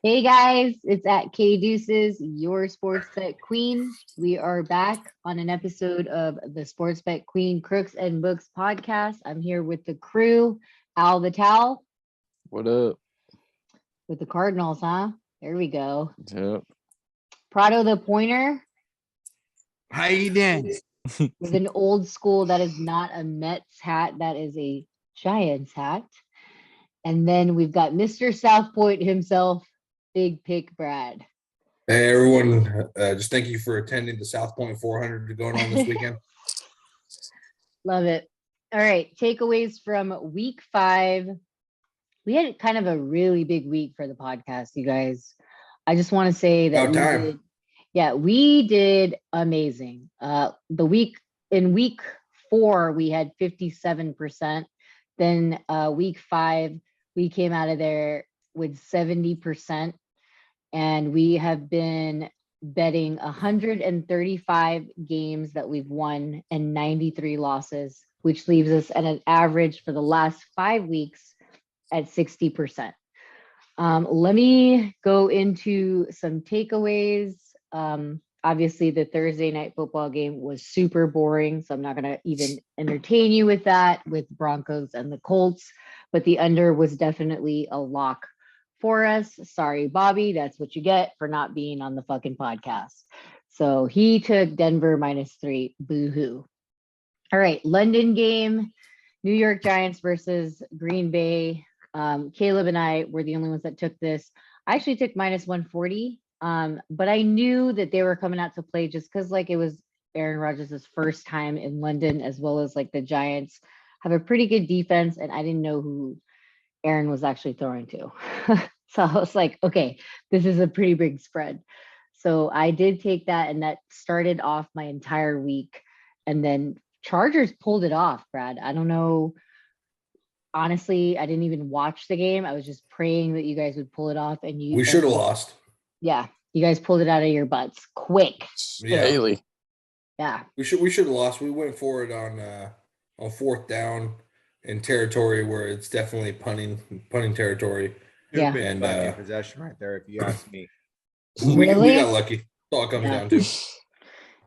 Hey guys, it's at K Deuces, your sports bet queen. We are back on an episode of the Sports Bet Queen Crooks and Books podcast. I'm here with the crew, Al the Towel What up? with the Cardinals, huh? There we go. Yep. Prado the Pointer How you doing? with an old school that is not a Mets hat, that is a Giants hat. And then we've got Mr. South Point himself, Big Pick Brad. Hey everyone, just thank you for attending the South Point 400 going on this weekend. Love it. All right, takeaways from week 5. We had kind of a really big week for the podcast, you guys. I just want to say that we did amazing. In week 4, we had 57%. Then week 5, we came out of there with 70%. And we have been betting 135 games that we've won and 93 losses, which leaves us at an average for the last 5 weeks at 60%. Let me go into some takeaways. Obviously, the Thursday night football game was super boring, so I'm not going to even entertain you with that, with Broncos and the Colts, but the under was definitely a lock for us. Sorry, Bobby, that's what you get for not being on the fucking podcast. So he took Denver -3. Boo-hoo. All right, London game, New York Giants versus Green Bay. Caleb and I were the only ones that took this. I actually took -140, but I knew that they were coming out to play just because like it was Aaron Rodgers' first time in London, as well as like the Giants have a pretty good defense, and I didn't know who Aaron was actually throwing to. So I was like, okay, this is a pretty big spread. So I did take that, and that started off my entire week. And then Chargers pulled it off, Brad. I don't know. Honestly, I didn't even watch the game. I was just praying that you guys would pull it off. And We should have lost. Yeah, you guys pulled it out of your butts quick. Yeah. Daily. Yeah. We should have lost. We went for it on 4th down in territory where it's definitely punting territory. Yeah. And Possession right there, if you ask me. we Really? got lucky. That's all it comes down to.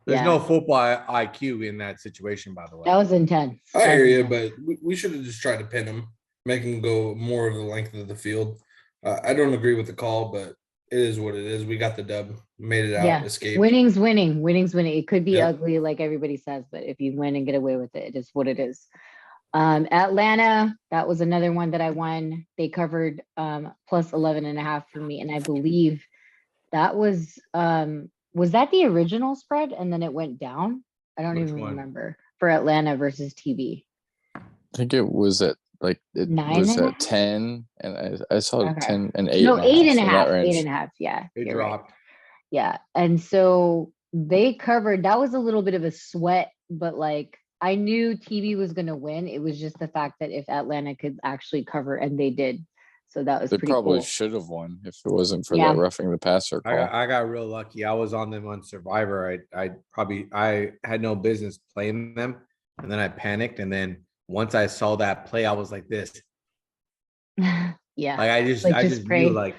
There's no football IQ in that situation, by the way. That was intense. I hear you, but we should have just tried to pin them, make them go more of the length of the field. I don't agree with the call, but it is what it is. We got the dub, made it out, escaped. Winning's winning. Winning's winning. It could be Yep. ugly, like everybody says, but if you win and get away with it, it is what it is. Atlanta, that was another one that I won. They covered plus 11.5 for me, and I believe that was that the original spread and then it went down? I don't Which even one? remember for Atlanta versus TB. I think it was at like it 9 was and a at half? 10, and I saw Okay. 10 and 8. No, 8.5. in that range. 8.5. Yeah. It you're right. dropped. Yeah. And so they covered, that was a little bit of a sweat, but like I knew TB was going to win. It was just the fact that if Atlanta could actually cover, and they did. So that was They pretty probably cool. should have won if it wasn't for Yeah. that roughing the passer call. I got real lucky. I was on them on Survivor. I had no business playing them, and then I panicked. And then once I saw that play, I was like this. Yeah. Like I just pray. knew like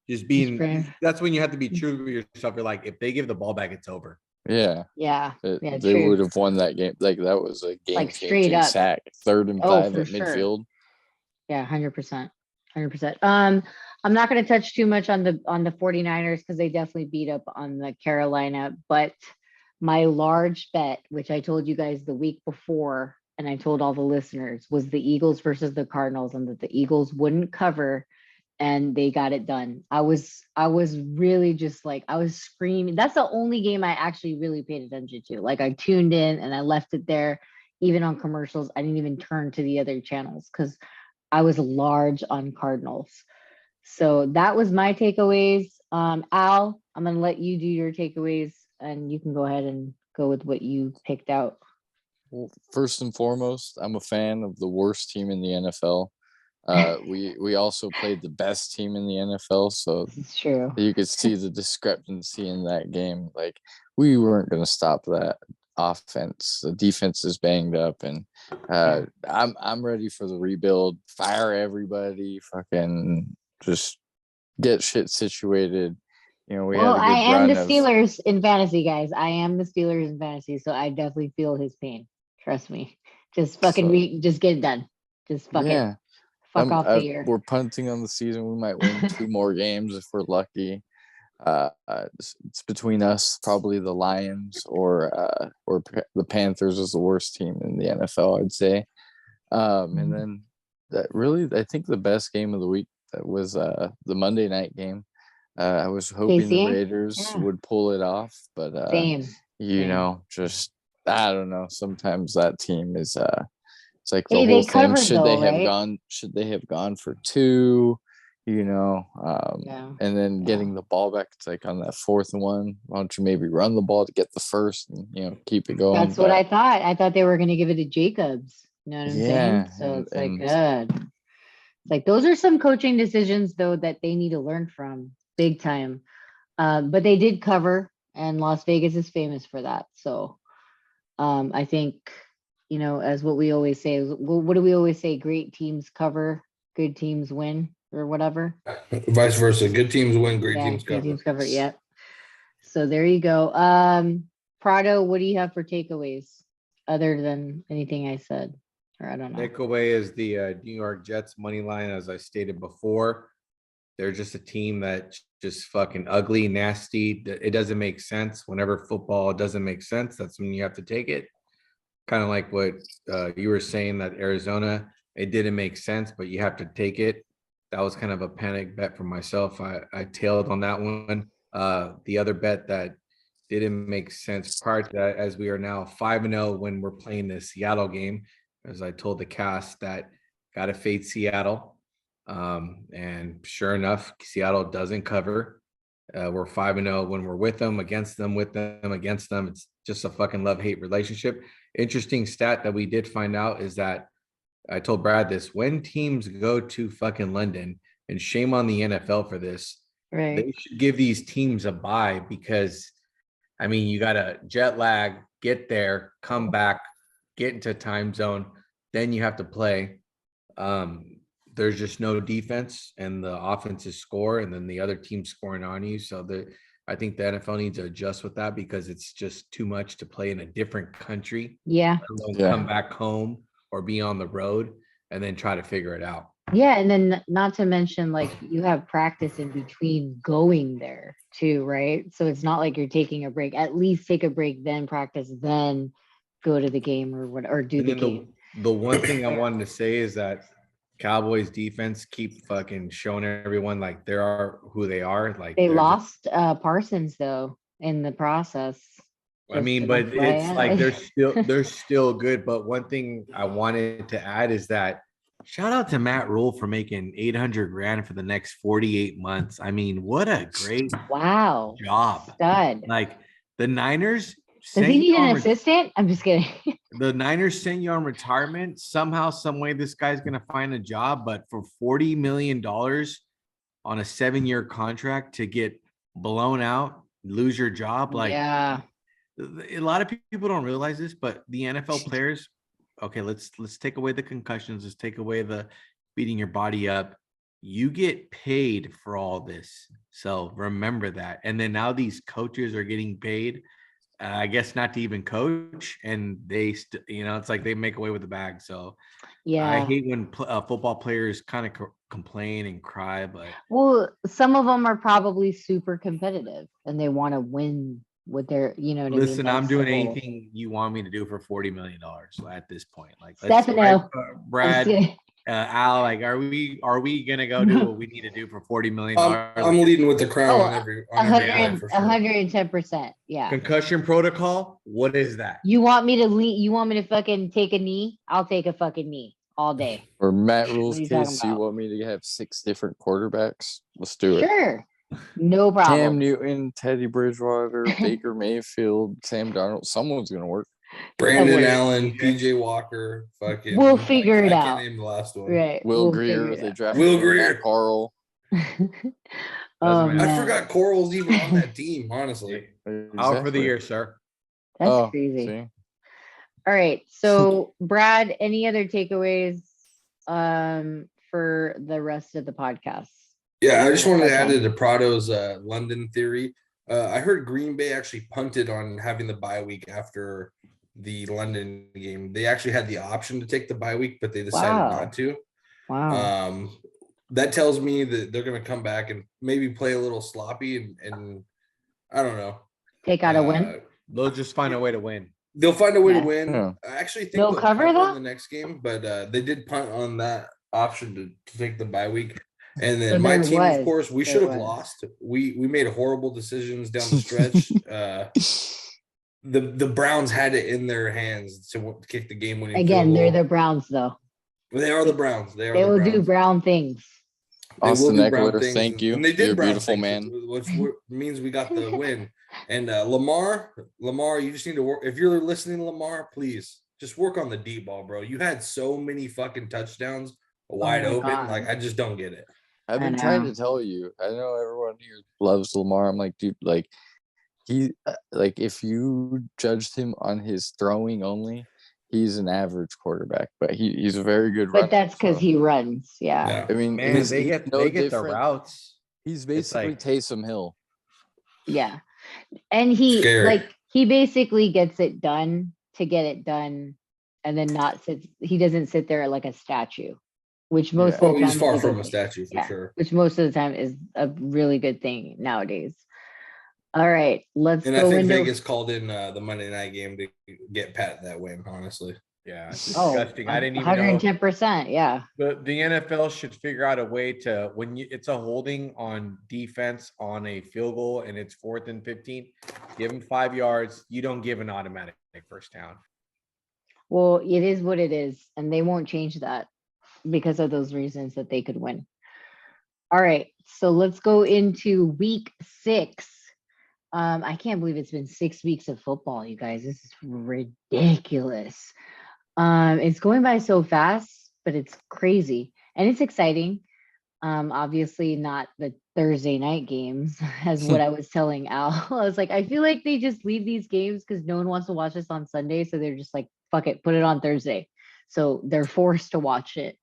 just being. pray. That's when you have to be true to yourself. You're like, if they give the ball back, it's over. Yeah. Yeah. They true. would have won that game. Like that was a game Like, straight changing up. sack. 3rd and Oh, 5 for at sure. midfield. Yeah, 100%. 100%. I'm not going to touch too much on the 49ers because they definitely beat up on the Carolina, but my large bet, which I told you guys the week before, and I told all the listeners, was the Eagles versus the Cardinals, and that the Eagles wouldn't cover, and they got it done. I was really just like, I was screaming. That's the only game I actually really paid attention to. Like I tuned in and I left it there, even on commercials. I didn't even turn to the other channels because I was large on Cardinals. So that was my takeaways. Al, I'm going to let you do your takeaways, and you can go ahead and go with what you picked out. Well, first and foremost, I'm a fan of the worst team in the NFL. We also played the best team in the NFL, so It's true. you could see the discrepancy in that game. Like we weren't going to stop that offense. The defense is banged up, and I'm ready for the rebuild. Fire everybody, fucking just get shit situated. You know, we Well, had a good I am run the Steelers in fantasy, guys. I am the Steelers in fantasy, so I definitely feel his pain. Trust me. Just fucking just get it done. Just fuck it. Fuck off the year. We're punting on the season. We might win 2 more games if we're lucky. It's between us, probably the Lions or the Panthers is the worst team in the NFL, I'd say. And then that really, I think the best game of the week that was the Monday night game. I was hoping the Raiders would pull it off, but you know, just I don't know. Sometimes that team is it's like the whole thing. Should they have gone for 2? You know, and then getting the ball back. It's like on that 4th and 1. Why don't you maybe run the ball to get the first and, you know, keep it going? That's what I thought. I thought they were going to give it to Jacobs. You know what I'm saying? So it's like good. It's like those are some coaching decisions though that they need to learn from big time. But they did cover, and Las Vegas is famous for that. So I think, you know, as what we always say is, what do we always say? Great teams cover, good teams win. Or whatever. Vice versa. Good teams win, great teams cover. Good teams cover, yeah. So there you go. Prado, what do you have for takeaways other than anything I said? Or I don't know. Takeaway is the New York Jets money line, as I stated before. They're just a team that's just fucking ugly, nasty. It doesn't make sense. Whenever football doesn't make sense, that's when you have to take it. Kind of like what you were saying, that Arizona, it didn't make sense, but you have to take it. That was kind of a panic bet for myself. I tailed on that one. The other bet that didn't make sense prior to that, as we are now 5-0 when we're playing the Seattle game, as I told the cast, that got to fade Seattle. And sure enough, Seattle doesn't cover. We're 5-0 when we're with them, against them, with them, against them. It's just a fucking love-hate relationship. Interesting stat that we did find out is that I told Brad this, when teams go to fucking London, and shame on the NFL for this, they should give these teams a bye, because I mean, you got to jet lag, get there, come back, get into time zone, then you have to play. There's just no defense, and the offenses score, and then the other team scoring on you. So I think the NFL needs to adjust with that, because it's just too much to play in a different country. Come back home or be on the road and then try to figure it out. Yeah, and then not to mention, like, you have practice in between going there too, right? So it's not like you're taking a break. At least take a break, then practice, then go to the game or do the game. The one thing I wanted to say is that Cowboys defense keep fucking showing everyone like they are who they are. Like they lost Parsons though in the process. I mean, but it's like they're still good. But one thing I wanted to add is that shout out to Matt Rule for making $800,000 for the next 48 months. I mean, what a great job. Stud. Like the Niners. Does he need an assistant? I'm just kidding. The Niners send you on retirement. Somehow, some way, this guy's gonna find a job. But for $40 million on a 7-year contract to get blown out, lose your job, like a lot of people don't realize this, but the NFL players, okay, let's take away the concussions, let's take away the beating your body up. You get paid for all this, so remember that. And then now these coaches are getting paid, I guess, not to even coach, and they it's like they make away with the bag. So I hate when football players kind of complain and cry, but some of them are probably super competitive and they want to win with their, you know what listen, I mean? I'm doing anything you want me to do for $40 million at this point. Like, Brad, Al, like, are we gonna go do what we need to do for $40 million? I'm leading with the crown on every 110%. Yeah. Concussion protocol. What is that? You want me to lead? You want me to fucking take a knee? I'll take a fucking knee all day. For Matt Rule's case, you want me to have 6 different quarterbacks? Let's do it. Sure. No problem. Cam Newton, Teddy Bridgewater, Baker Mayfield, Sam Darnold. Someone's gonna work. Brandon Allen, PJ Walker, fucking. We'll figure it out. I can't name the last one. Right. Will Greer. They drafted Will Greer. Carl. I forgot Coral's even on that team. Honestly, out for the year, sir. That's crazy. See? All right. So, Brad, any other takeaways for the rest of the podcast? Yeah, I just wanted to add to Prado's London theory. I heard Green Bay actually punted on having the bye week after the London game. They actually had the option to take the bye week, but they decided not to. Wow. That tells me that they're going to come back and maybe play a little sloppy and I don't know. Take out a win. They'll just find a way to win. They'll find a way to Yeah. win. Yeah. I actually think They'll cover in that? the next game, but they did punt on that option to take the bye week. And then So my there team, of was- course, we there should have was. lost. We made horrible decisions down the stretch. The Browns had it in their hands to kick the game winning. Again, they're the Browns, though. They are the Browns. They Will the Browns. do Brown things. They will Austin do Brown Eckler, things, thank you. And they did You're a Brown beautiful things, man. which means we got the win. And Lamar, you just need to work. If you're listening, Lamar, please just work on the deep ball, bro. You had so many fucking touchdowns wide open. God. Like, I just don't get it. I've I been trying know. to tell you. I know everyone here loves Lamar. I'm like, dude, like if you judged him on his throwing only, he's an average quarterback, but he's a very good runner. But that's because so. he runs. Yeah. I mean, Man, they get the routes. He's basically like- Taysom Hill. Yeah. And he Scary. he basically gets it done to get it done and then he doesn't sit there like a statue, which most of Oh, the time he's far is a from good a thing. statue for Yeah. sure. Which most of the time is a really good thing nowadays. All right, let's And I go think into Vegas called in the Monday night game to get Pat that win, honestly. Yeah, it's Oh, disgusting. I didn't even know. 110%. Yeah. The NFL should figure out a way to it's a holding on defense on a field goal and it's 4th and 15, give them 5 yards. You don't give an automatic first down. Well, it is what it is, and they won't change that because of those reasons that they could win. All right, so let's go into week 6. I can't believe it's been 6 weeks of football, you guys. This is ridiculous. It's going by so fast, but it's crazy and it's exciting. Obviously not the Thursday night games, as what I was telling Al. I was like, I feel like they just leave these games because no one wants to watch this on Sunday, so they're just like, fuck it, put it on Thursday. So they're forced to watch it.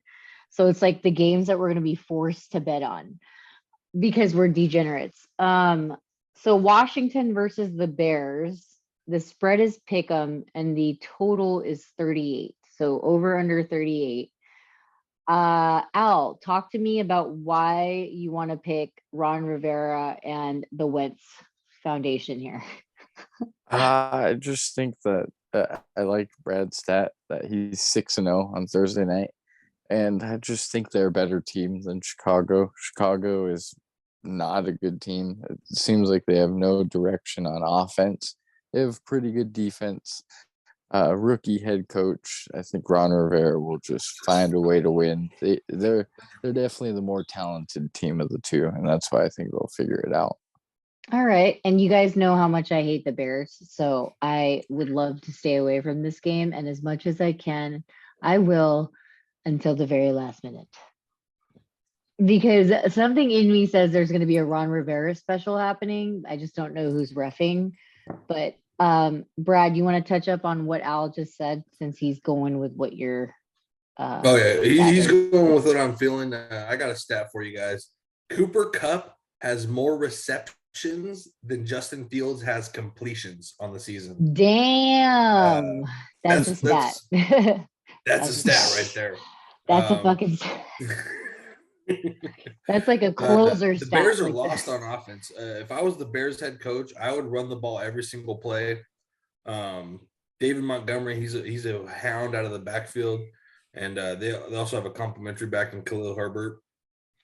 So it's like the games that we're going to be forced to bet on because we're degenerates. So Washington versus the Bears, the spread is pick 'em and the total is 38. So over under 38. Al, talk to me about why you want to pick Ron Rivera and the Wentz Foundation here. I just think that I like Brad's stat that he's 6-0 on Thursday night, and I just think they're a better team than Chicago. Chicago is not a good team. It seems like they have no direction on offense. They have pretty good defense. Rookie head coach. I think Ron Rivera will just find a way to win. They're definitely the more talented team of the two, and that's why I think they'll figure it out. All right. And you guys know how much I hate the Bears. So I would love to stay away from this game. And as much as I can, I will until the very last minute. Because something in me says there's going to be a Ron Rivera special happening. I just don't know who's reffing. But Brad, you want to touch up on what Al just said since he's going with what you're. Oh, yeah. He's going with what I'm feeling. I got a stat for you guys. Cooper Kupp has more receptions than Justin Fields has completions on the season. Damn. That's a stat. That's a stat right there. That's a fucking stat. That's like a closer the stat. Bears are like lost on offense. If I was the Bears head coach, I would run the ball every single play. David Montgomery, he's a hound out of the backfield. And they also have a complimentary back in Khalil Herbert.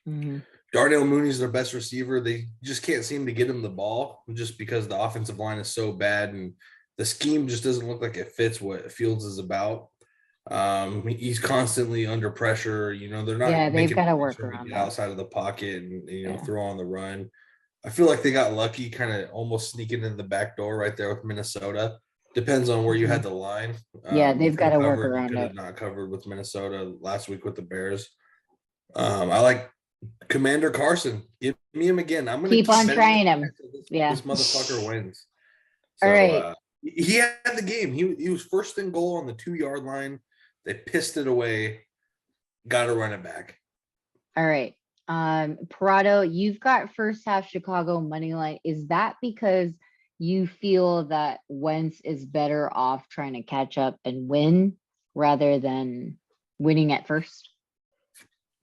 Mm-hmm. Darnell Mooney's their best receiver. They just can't seem to get him the ball just because the offensive line is so bad and the scheme just doesn't look like it fits what Fields is about. He's constantly under pressure. You know, they're not. Yeah, they've got to work around that. Outside of the pocket and throw on the run. I feel like they got lucky, kind of almost sneaking in the back door right there with Minnesota. Depends on where you had the line. Yeah, they've got to work around could it. have not covered with Minnesota last week with the Bears. I like Commander Carson. Give me him again. I'm gonna keep on trying him. This motherfucker wins. So, All right. He had the game. He was first and goal on the 2-yard line. They pissed it away. Got to run it back. All right. Parado, you've got first half Chicago money line. Is that because you feel that Wentz is better off trying to catch up and win rather than winning at first?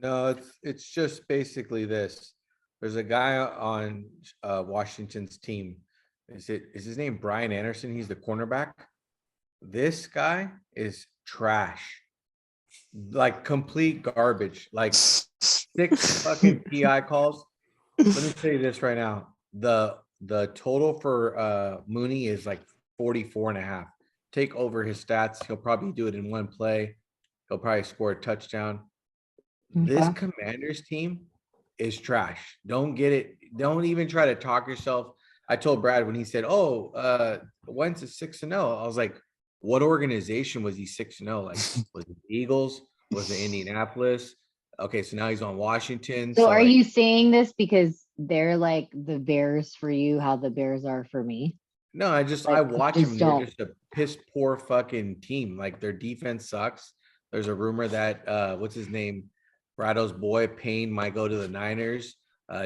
No, it's just basically this. There's a guy on Washington's team. Is his name Brian Anderson? He's the cornerback. This guy is trash. Like complete garbage. Like 6 fucking PI calls. Let me tell you this right now. The total for Mooney is like 44.5. Take over his stats. He'll probably do it in one play. He'll probably score a touchdown. This Okay. Commanders team is trash. Don't get it. Don't even try to talk yourself. I told Brad when he said, Wentz is 6-0. I was like, what organization was he 6-0? Like, was it the Eagles? Was it Indianapolis? Okay, so now he's on Washington. So are like, you saying this because they're like the Bears for you, how the Bears are for me? No, I Like, watch just them. don't. They're just a piss poor fucking team. Like their defense sucks. There's a rumor that what's his name? Brado's boy Payne might go to the Niners.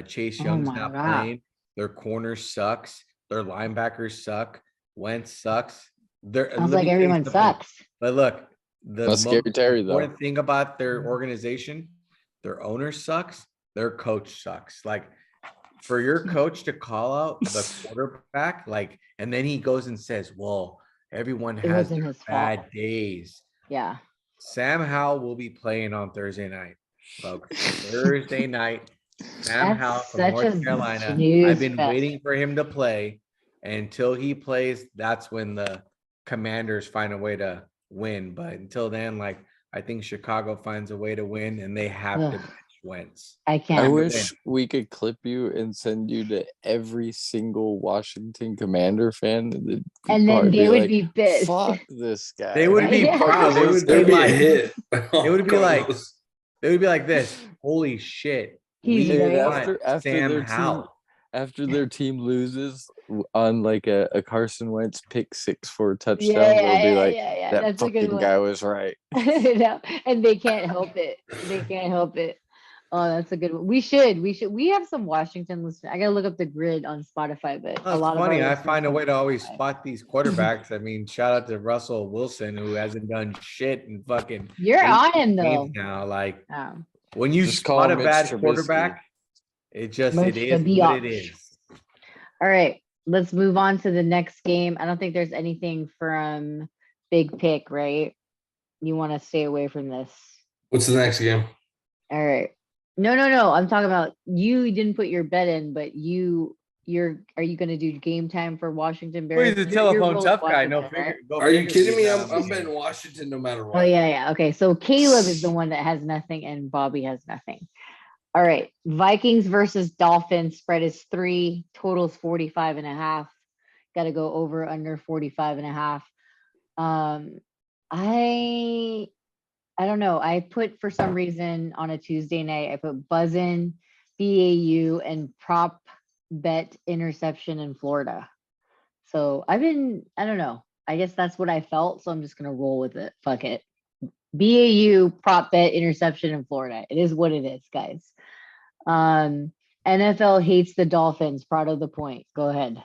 Chase Oh Young's my not God. playing. Their corner sucks. Their linebackers suck. Wentz sucks. They're Sounds let like me tell you everyone something. sucks. But look, the That's most scary Terry, though. important thing about their organization, their owner sucks. Their coach sucks. Like for your coach to call out the quarterback, like, and then he goes and says, well, everyone It has wasn't their his bad fault. days. Yeah. Sam Howell will be playing on Thursday night, folks. Thursday night. Sam That's Howell from such a North Carolina. snooze I've been fest. waiting for him to play. Until he plays, that's when the Commanders find a way to win. But until then, like, I think Chicago finds a way to win, and they have to Ugh. bench Wentz. I I can't. wish we could clip you and send you to every single Washington Commander fan. And then they would be pissed. Fuck this guy. They would be Yeah. proud. They would There'd be be a like, hit. It would be like, they would be like this. Holy shit. He's We right. want After Sam their team Howell. after their team loses on like a Carson Wentz pick 6 for a touchdown, Yeah, they'll be like, yeah. that That's a good fucking one. guy was right. No, and they can't help it. They can't help it. Oh, that's a good one. We should. We have some Washington listeners. I gotta look up the grid on Spotify, but Oh, a it's lot funny. of our I listeners find a come way to from always Spotify. spot these quarterbacks. I mean, shout out to Russell Wilson, who hasn't done shit in fucking You're 8 on him games though. now. Like Oh, when you Just call spot a Mitch bad Trubisky. quarterback, it is Mitch what it Trubisky. is. all right. Let's move on to the next game. I don't think there's anything from Big Pick, right? You want to stay away from this. What's the next game? All right. No. I'm talking about you didn't put your bet in, but are you gonna do game time for Washington Well, Bears? he's a You're telephone rolling tough guy. No Washington, right? figure. Go Are you figure kidding me? he's I'm not- betting Washington no matter Oh what. yeah. Okay. So Caleb is the one that has nothing and Bobby has nothing. All right. Vikings versus Dolphins. Spread is 3. Totals 45.5. Got to go over under 45.5. I don't know. I put for some reason on a Tuesday night, I put buzzin, BAU, and prop bet interception in Florida. So I don't know. I guess that's what I felt. So I'm just gonna roll with it. Fuck it. BAU prop bet interception in Florida. It is what it is, guys. NFL hates the Dolphins. Proud of the point. Go ahead.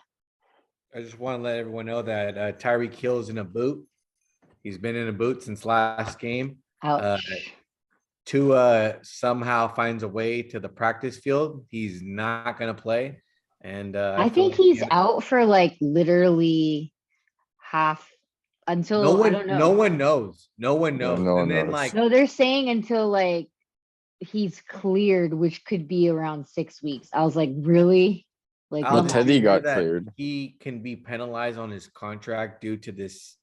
I just want to let everyone know that Tyreek Hill is in a boot. He's been in a boot since last game. Ouch. Tua somehow finds a way to the practice field. He's not going to play. And I feel think like he's out for like literally half until I don't know. No one knows. No one knows. No one and then knows. like No, they're saying until like he's cleared, which could be around 6 weeks. I was like, really? Like, Alex, come did on. Teddy you hear got that cleared. He can be penalized on his contract due to this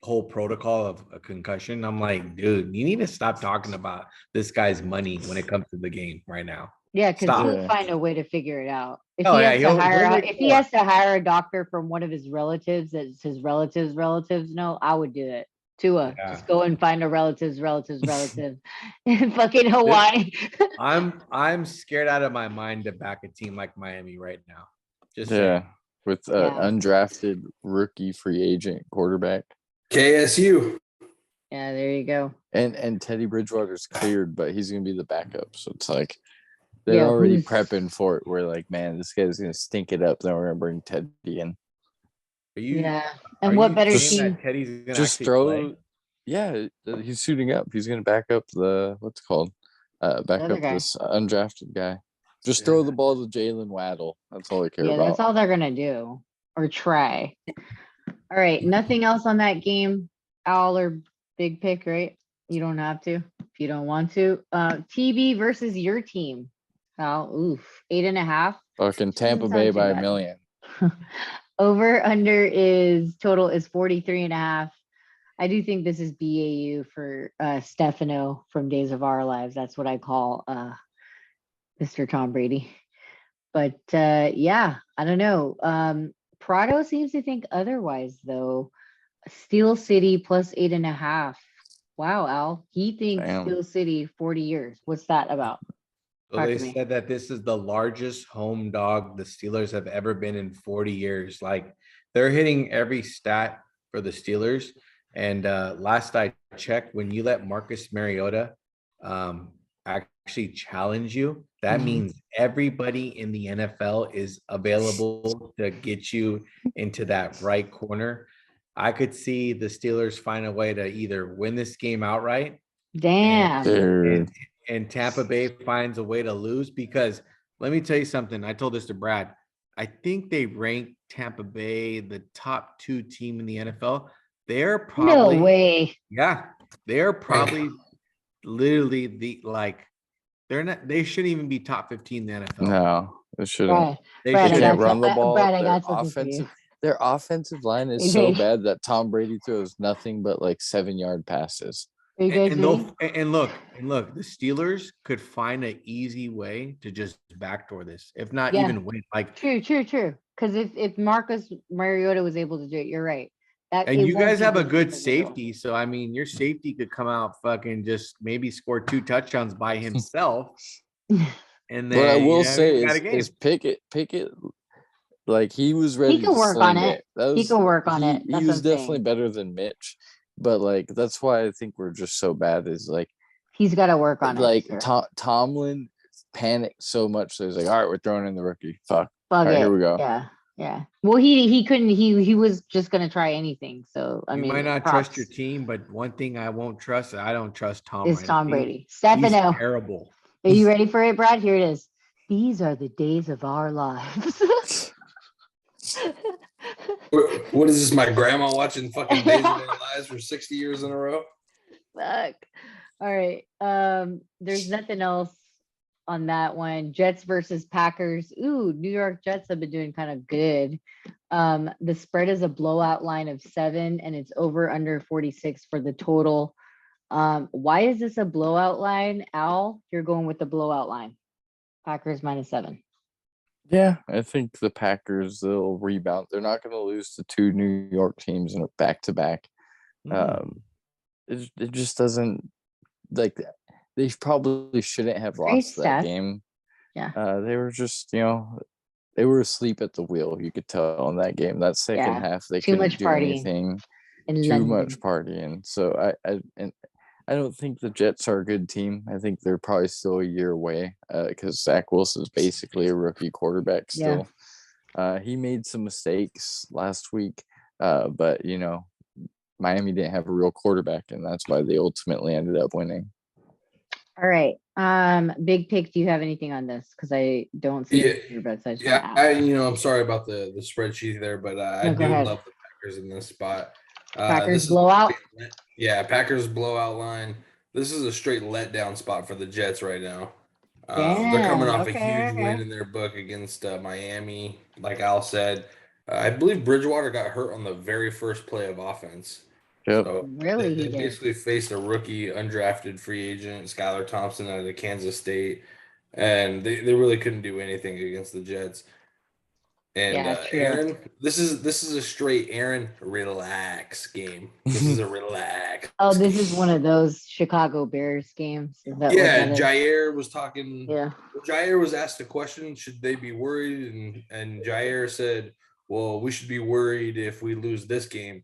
whole protocol of a concussion. I'm like, dude, you need to stop talking about this guy's money when it comes to the game right now. Yeah, because Stop. he'll Yeah. find a way to figure it out. If Oh, he yeah, has to he'll hire, make if he more. has to hire a doctor from one of his relatives, that's his relatives know, I would do it. Tua, Yeah. just go and find a relatives in fucking Hawaii. I'm scared out of my mind to back a team like Miami right now. Just saying. Yeah, with Yeah. undrafted rookie free agent quarterback. KSU. Yeah, there you go. And Teddy Bridgewater's cleared, but he's gonna be the backup. So it's like they're Yeah, already who's- prepping for it. We're like, man, this guy's gonna stink it up. Then we're gonna bring Teddy in. Are you? Yeah. Are And what you better saying team? that Teddy's gonna Just actually throw. play? Yeah, he's suiting up. He's gonna back up the what's it called, back other up guy. this undrafted guy. Just throw the ball to Jalen Waddle. That's all I care Yeah, about. that's all they're gonna do or try. All right, nothing else on that game. Owl or big pick, right? You don't have to if you don't want to. TB versus your team. Al, oof, 8.5. Fucking Tampa sound Bay too by a bad. million. Over under is total is 43.5. I do think this is BAU for Stefano from Days of Our Lives. That's what I call Mr. Tom Brady. But yeah, I don't know. Prado seems to think otherwise though. Steel City plus 8.5. Wow, Al. He thinks Damn. Steel City 40 years. What's that about? So Talk they to me. said that this is the largest home dog the Steelers have ever been in 40 years. Like they're hitting every stat for the Steelers. And last I checked, when you let Marcus Mariota actually challenge you, that Mhm. means everybody in the NFL is available to get you into that right corner. I could see the Steelers find a way to either win this game outright Damn. Dude. and Tampa Bay finds a way to lose, because let me tell you something. I told this to Brad. I think they rank Tampa Bay the top 2 team in the NFL. They're probably No way. yeah, they're probably literally they shouldn't even be top 15 in the NFL. No, it shouldn't. Brad, They Brad, They I can't got run the some- ball. Brad, I Their got something for you. offensive line is Hey, so hey. bad that Tom Brady throws nothing but like 7-yard passes. Are you guys And ready? look, the Steelers could find an easy way to just backdoor this, if not Yeah. even win. Like, True. Because if Marcus Mariota was able to do it, you're right. That and it you won't guys be have a this good individual. safety, so I mean, your safety could come out fucking just maybe score 2 touchdowns by himself, and then What I will you say got a game. is Pickett, like he was ready can to work sling on it. That He was, can work on it. He That's was what I'm definitely saying. better than Mitch, but like that's why I think we're just so bad. Is like He's got to work on like it. Sure. Tomlin panicked so much, so he's like, all right, we're throwing in the rookie. Fuck. Fuck All right, it. here we go. Yeah. Well, he couldn't. He was just gonna try anything. So I You mean, might not props. trust your team, but one thing I won't trust, I don't trust Tom. Is Tom Brady. Brady. He's Stefano, terrible. are you ready for it, Brad? Here it is. These are the days of our lives. What is this? My grandma watching fucking Days of Our Lives for 60 years in a row? Fuck. All right. There's nothing else on that one. Jets versus Packers. Ooh, New York Jets have been doing kind of good. The spread is a blowout line of 7, and it's over under 46 for the total. Why is this a blowout line? Al, you're going with the blowout line. Packers -7. Yeah, I think the Packers will rebound. They're not going to lose to 2 New York teams in a back-to-back. It just doesn't like. They probably shouldn't have Great lost that stats. game. Yeah. They were just, they were asleep at the wheel. You could tell in that game. That second Yeah. half, they Too couldn't much do partying anything. in Too London. much partying. So I don't think the Jets are a good team. I think they're probably still a year away because Zach Wilson's basically a rookie quarterback still. He made some mistakes last week, but Miami didn't have a real quarterback, and that's why they ultimately ended up winning. All right. Big pick. Do you have anything on this? Because I don't see your bets. I just want to ask. I'm sorry about the spreadsheet there, but I go do ahead. love the Packers in this spot. Packers this is blowout. Packers blowout line. This is a straight letdown spot for the Jets right now. They're Damn, coming off a okay, huge win in their book against Miami. Like Al said, I believe Bridgewater got hurt on the very first play of offense. Yep. So Really, they he did. basically faced a rookie undrafted free agent, Skylar Thompson out of Kansas State, and they really couldn't do anything against the Jets. And true. Aaron, this is a straight Aaron relax game. This is a relax. Oh, this game. is one of those Chicago Bears games. Is that what Yeah, that is? Jair was talking. Yeah. Jair was asked a question: should they be worried? And Jair said, "Well, we should be worried if we lose this game."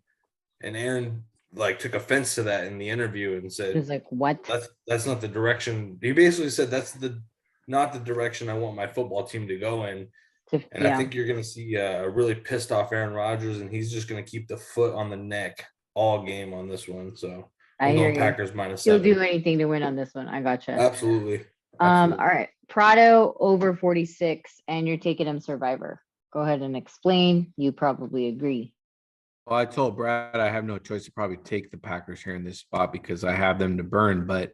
And Aaron like took offense to that in the interview and It said was like, what? that's not the direction. He basically said that's not the direction I want my football team to go in. And I think you're going to see a really pissed off Aaron Rodgers, and he's just going to keep the foot on the neck all game on this one. So I I'm hear going you. Packers He'll -7. do anything to win on this one. I gotcha. Absolutely. All right. Prado over 46, and you're taking him Survivor. Go ahead and explain. You probably agree. Well, I told Brad I have no choice to probably take the Packers here in this spot because I have them to burn. But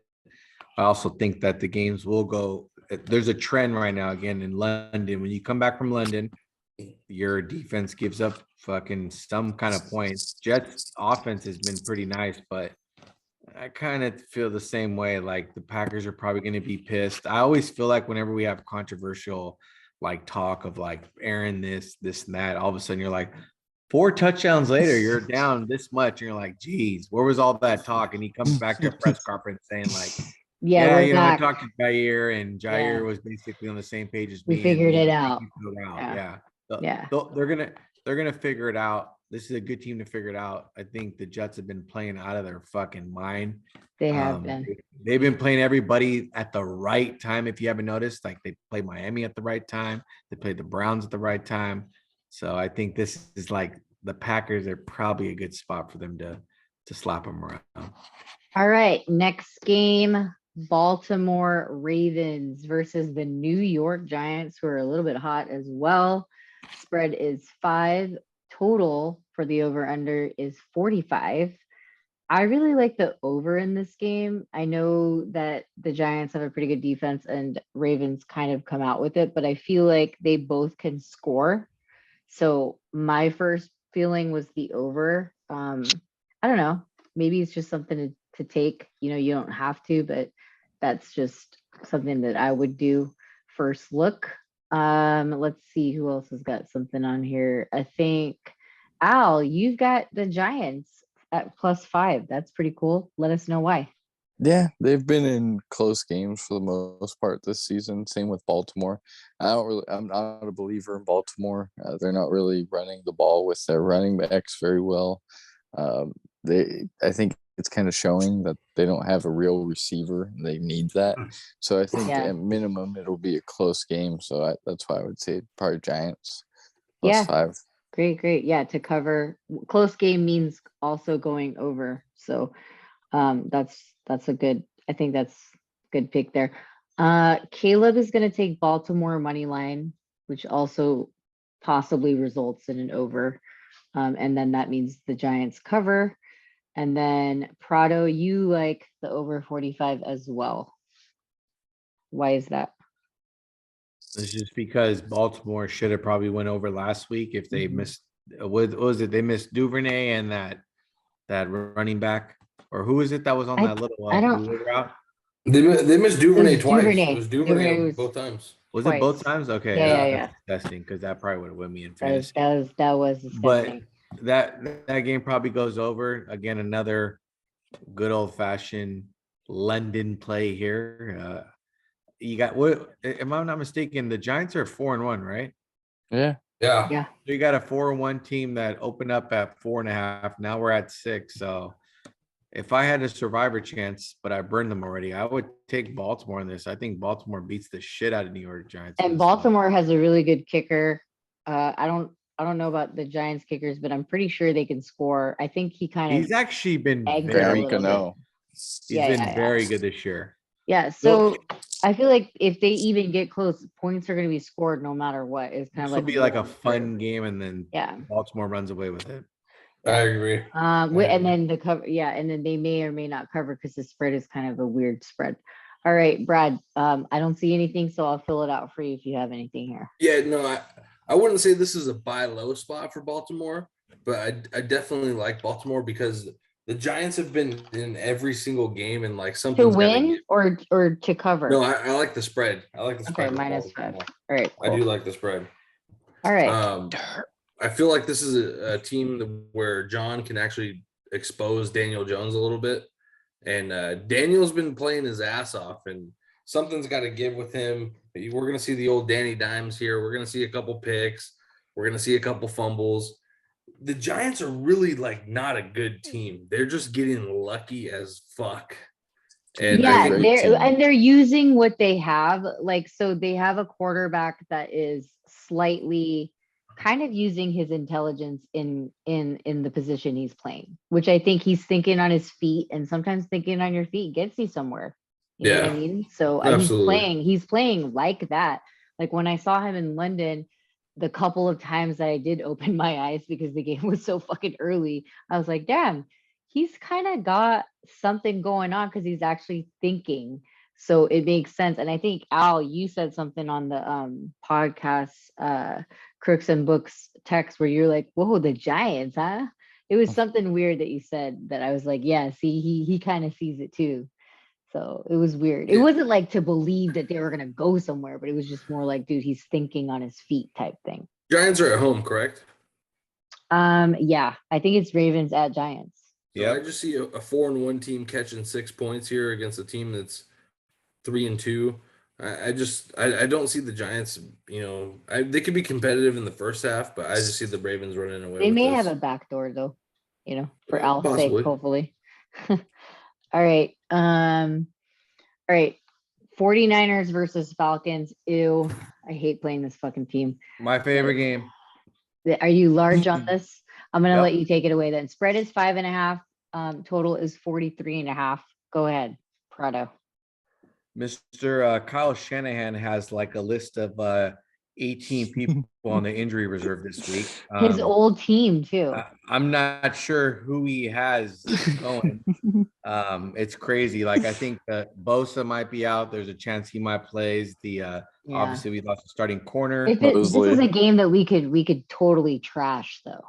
I also think that the games will go. There's a trend right now again in London. When you come back from London, your defense gives up fucking some kind of points. Jets offense has been pretty nice, but I kind of feel the same way. Like the Packers are probably going to be pissed. I always feel like whenever we have controversial like talk of like Aaron this, and that, all of a sudden you're like 4 touchdowns later, you're down this much. And you're like, geez, where was all that talk? And he comes back to a press conference saying like, Yeah, you know, back. I talked to Jair, and Jair was basically on the same page as me. We figured it out. They're gonna figure it out. This is a good team to figure it out. I think the Jets have been playing out of their fucking mind. They have been. They've been playing everybody at the right time. If you haven't noticed, like they played Miami at the right time, they played the Browns at the right time. So I think this is like the Packers are probably a good spot for them to slap them around. All right, next game, Baltimore Ravens versus the New York Giants, who are a little bit hot as well. Spread is 5. Total for the over-under is 45. I really like the over in this game. I know that the Giants have a pretty good defense and Ravens kind of come out with it, but I feel like they both can score. So my first feeling was the over. I don't know. Maybe it's just something to take. You know, you don't have to, but that's just something that I would do first look. Let's see who else has got something on here. I think Al, you've got the Giants at +5. That's pretty cool. Let us know why. Yeah, they've been in close games for the most part this season. Same with Baltimore. I'm not a believer in Baltimore. They're not really running the ball with their running backs very well. I think it's kind of showing that they don't have a real receiver. They need that. So I think at minimum it'll be a close game. So that's why I would say probably Giants +5. Great. Yeah, to cover close game means also going over. So that's a good, I think that's a good pick there. Caleb is going to take Baltimore money line, which also possibly results in an over. And then that means the Giants cover. And then Prado, you like the over 45 as well. Why is that? It's just because Baltimore should have probably went over last week if they missed. What was it? They missed Duvernay and that running back, or who is it that was on that little I don't route? They missed Duvernay twice. Duvernay. It was Duvernay both times. Was it both times? Okay, Yeah. Disgusting, because that probably would have won me in fantasy. That was disgusting. But that game probably goes over. Again, another good old fashioned London play here. You got what? Am I not mistaken? The Giants are 4-1, right? Yeah. Yeah. So you got a 4-1 team that opened up at 4.5. Now we're at 6. So if I had a survivor chance, but I burned them already, I would take Baltimore in this. I think Baltimore beats the shit out of New York Giants. And Baltimore has a really good kicker. I don't know about the Giants kickers, but I'm pretty sure they can score. I think he's actually been very good. He's been very good this year. Yeah, so I feel like if they even get close, points are going to be scored no matter what. It's kind of like be like a fun game, and then Baltimore runs away with it. I agree. And then the cover, and then they may or may not cover because the spread is kind of a weird spread. All right, Brad. I don't see anything, so I'll fill it out for you if you have anything here. Yeah, no, I wouldn't say this is a buy low spot for Baltimore, but I definitely like Baltimore because the Giants have been in every single game and like something to win or to cover. No, I like the spread. I like the spread. Okay, -5. All right, cool. I do like the spread. All right. I feel like this is a team where John can actually expose Daniel Jones a little bit, and Daniel's been playing his ass off, and something's got to give with him. We're gonna see the old Danny Dimes here. We're gonna see a couple picks. We're gonna see a couple fumbles. the Giants are really like not a good team. They're just getting lucky as fuck. And yeah, I think they're using what they have. Like, so they have a quarterback that is slightly kind of using his intelligence in the position he's playing, which I think he's thinking on his feet, and sometimes thinking on your feet gets you somewhere. You know what I mean? So absolutely. he's playing like that. Like when I saw him in London, the couple of times that I did open my eyes because the game was so fucking early, I was like, damn, he's kind of got something going on because he's actually thinking. So it makes sense. And I think Al, you said something on the podcast, Crooks and Books text where you're like, whoa, the Giants, huh? It was something weird that you said that I was like, yeah, see, he kind of sees it too. So it was weird. It Yeah. wasn't like to believe that they were gonna go somewhere, but it was just more like, dude, he's thinking on his feet type thing. Giants are at home, correct? Yeah, I think it's Ravens at Giants. Yeah, I just see a 4-1 team catching 6 points here against a team that's 3-2. I don't see the Giants. They could be competitive in the first half, but I just see the Ravens running away. They with may this. have a backdoor though, for Al's possibly. sake, hopefully. All right. All right. 49ers versus Falcons. Ew. I hate playing this fucking team. My favorite game. Are you large on this? I'm gonna Yep. let you take it away then. Spread is 5.5. Total is 43.5. Go ahead, Prado. Mr. Kyle Shanahan has like a list of 18 people on the injury reserve this week. His old team too. I'm not sure who he has going. It's crazy. Like I think that Bosa might be out. There's a chance he might plays. Obviously we lost the starting corner. This is a game that we could totally trash though.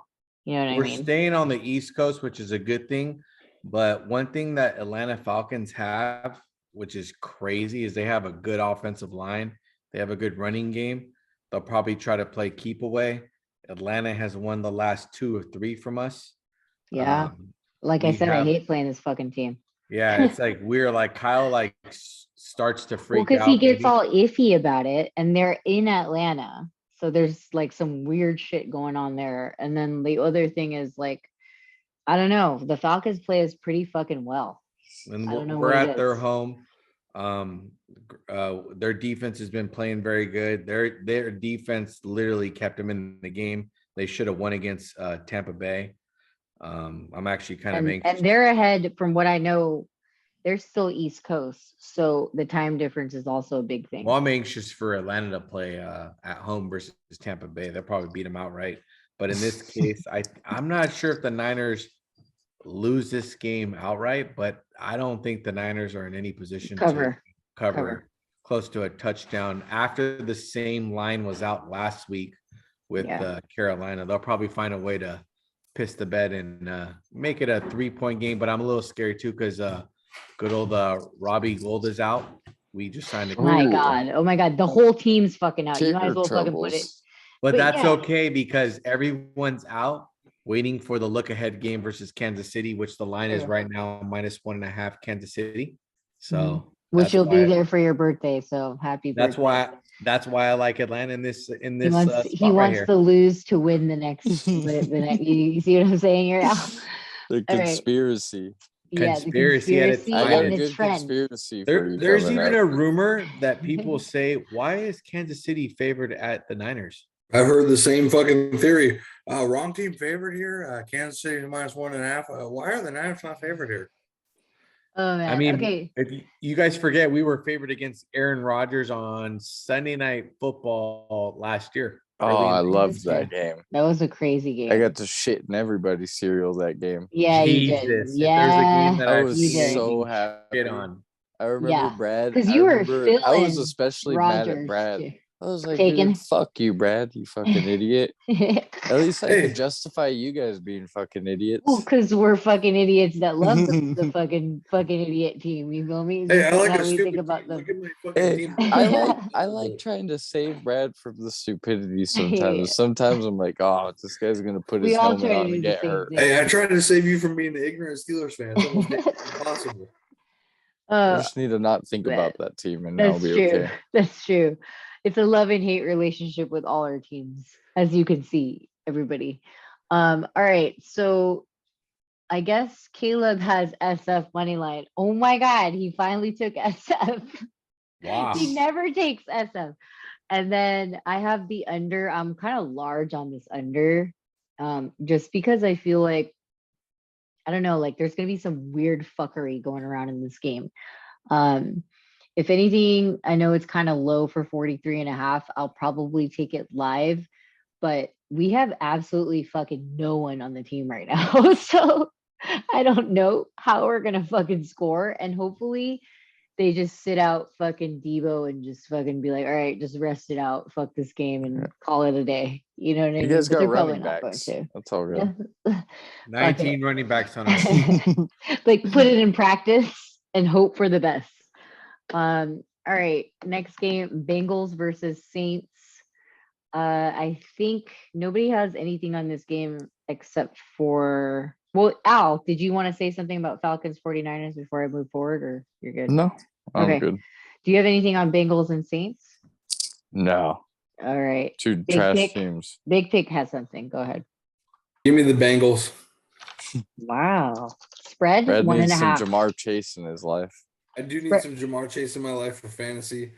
You know what I mean? We're staying on the East Coast, which is a good thing. But one thing that Atlanta Falcons have, which is crazy, is they have a good offensive line. They have a good running game. They'll probably try to play keep away. Atlanta has won the last 2 or 3 from us. Yeah. Like I said, I hate playing this fucking team. Yeah, it's like we're like Kyle like starts to freak because out. he gets all iffy about it, and they're in Atlanta. So there's like some weird shit going on there. And then the other thing is like, I don't know, the Falcons play is pretty fucking well. And we're at their home. Their defense has been playing very good. Their defense literally kept them in the game. They should have won against Tampa Bay. I'm actually kind of anxious. And they're ahead from what I know. They're still East Coast, so the time difference is also a big thing. Well, I'm anxious for Atlanta to play at home versus Tampa Bay. They'll probably beat them outright. But in this case, I'm not sure if the Niners lose this game outright, but I don't think the Niners are in any position to cover close to a touchdown after the same line was out last week with Carolina. They'll probably find a way to piss the bed and make it a 3-point game. But I'm a little scared too because good old Robbie Gould is out. We just signed a Oh my god, the whole team's fucking out. You might as well fucking put it. But that's okay because everyone's out waiting for the look ahead game versus Kansas City, which the line is right now -1.5 Kansas City. So which you'll be there for your birthday. So happy birthday. That's why I like Atlanta in this. He wants to lose to win the next. You see what I'm saying here, Al? The conspiracy. Conspiracy at its I got a good conspiracy. There's even a rumor that people say, why is Kansas City favored at the Niners? I've heard the same fucking theory. Wrong team favored here. Kansas City -1.5. Why are the Niners not favored here? Oh man. I mean, okay. If you guys forget, we were favored against Aaron Rodgers on Sunday Night Football last year. Oh, I loved that game. That was a crazy game. I got to shit in everybody's cereal that game. Yeah, you did. Yeah, I was so happy. I remember Brad. Because you were feeling. I was especially mad at Brad. I was like, dude, fuck you, Brad, you fucking idiot. At least I could justify you guys being fucking idiots. Well, because we're fucking idiots that love the fucking idiot team. You feel me? Hey, I like how we think about them. Hey, I like trying to save Brad from the stupidity sometimes. Sometimes I'm like, oh, this guy's gonna put his helmet on and get hurt. Hey, I tried to save you from being the ignorant Steelers fan. It's almost impossible. I just need to not think about that team and I'll be okay. That's true. It's a love and hate relationship with all our teams, as you can see, everybody. All right. So I guess Caleb has SF money line. Oh my God, he finally took SF. Wow. He never takes SF. And then I have the under. I'm kind of large on this under. Just because I feel like, I don't know, like there's gonna be some weird fuckery going around in this game. Um, if anything, I know it's kind of low for 43.5. I'll probably take it live, but we have absolutely fucking no one on the team right now. So I don't know how we're gonna fucking score. And hopefully they just sit out fucking Debo and just fucking be like, all right, just rest it out. Fuck this game and call it a day. You know what I You mean? guys But got they're probably running not going backs. to. That's all good. Yeah. 19 running backs on our Like put it in practice and hope for the best. All right, next game, Bengals versus Saints. I think nobody has anything on this game except for, well, Al, did you want to say something about Falcons 49ers before I move forward, or you're good? No, I'm Okay. good. Do you have anything on Bengals and Saints? No, All right. two Big trash Pick. teams. Big Pick has something. Go ahead. Give me the Bengals. Wow. Spread Brad one and needs a some half. Jamar Chase in his life. I do need Right. some Jamar Chase in my life for fantasy,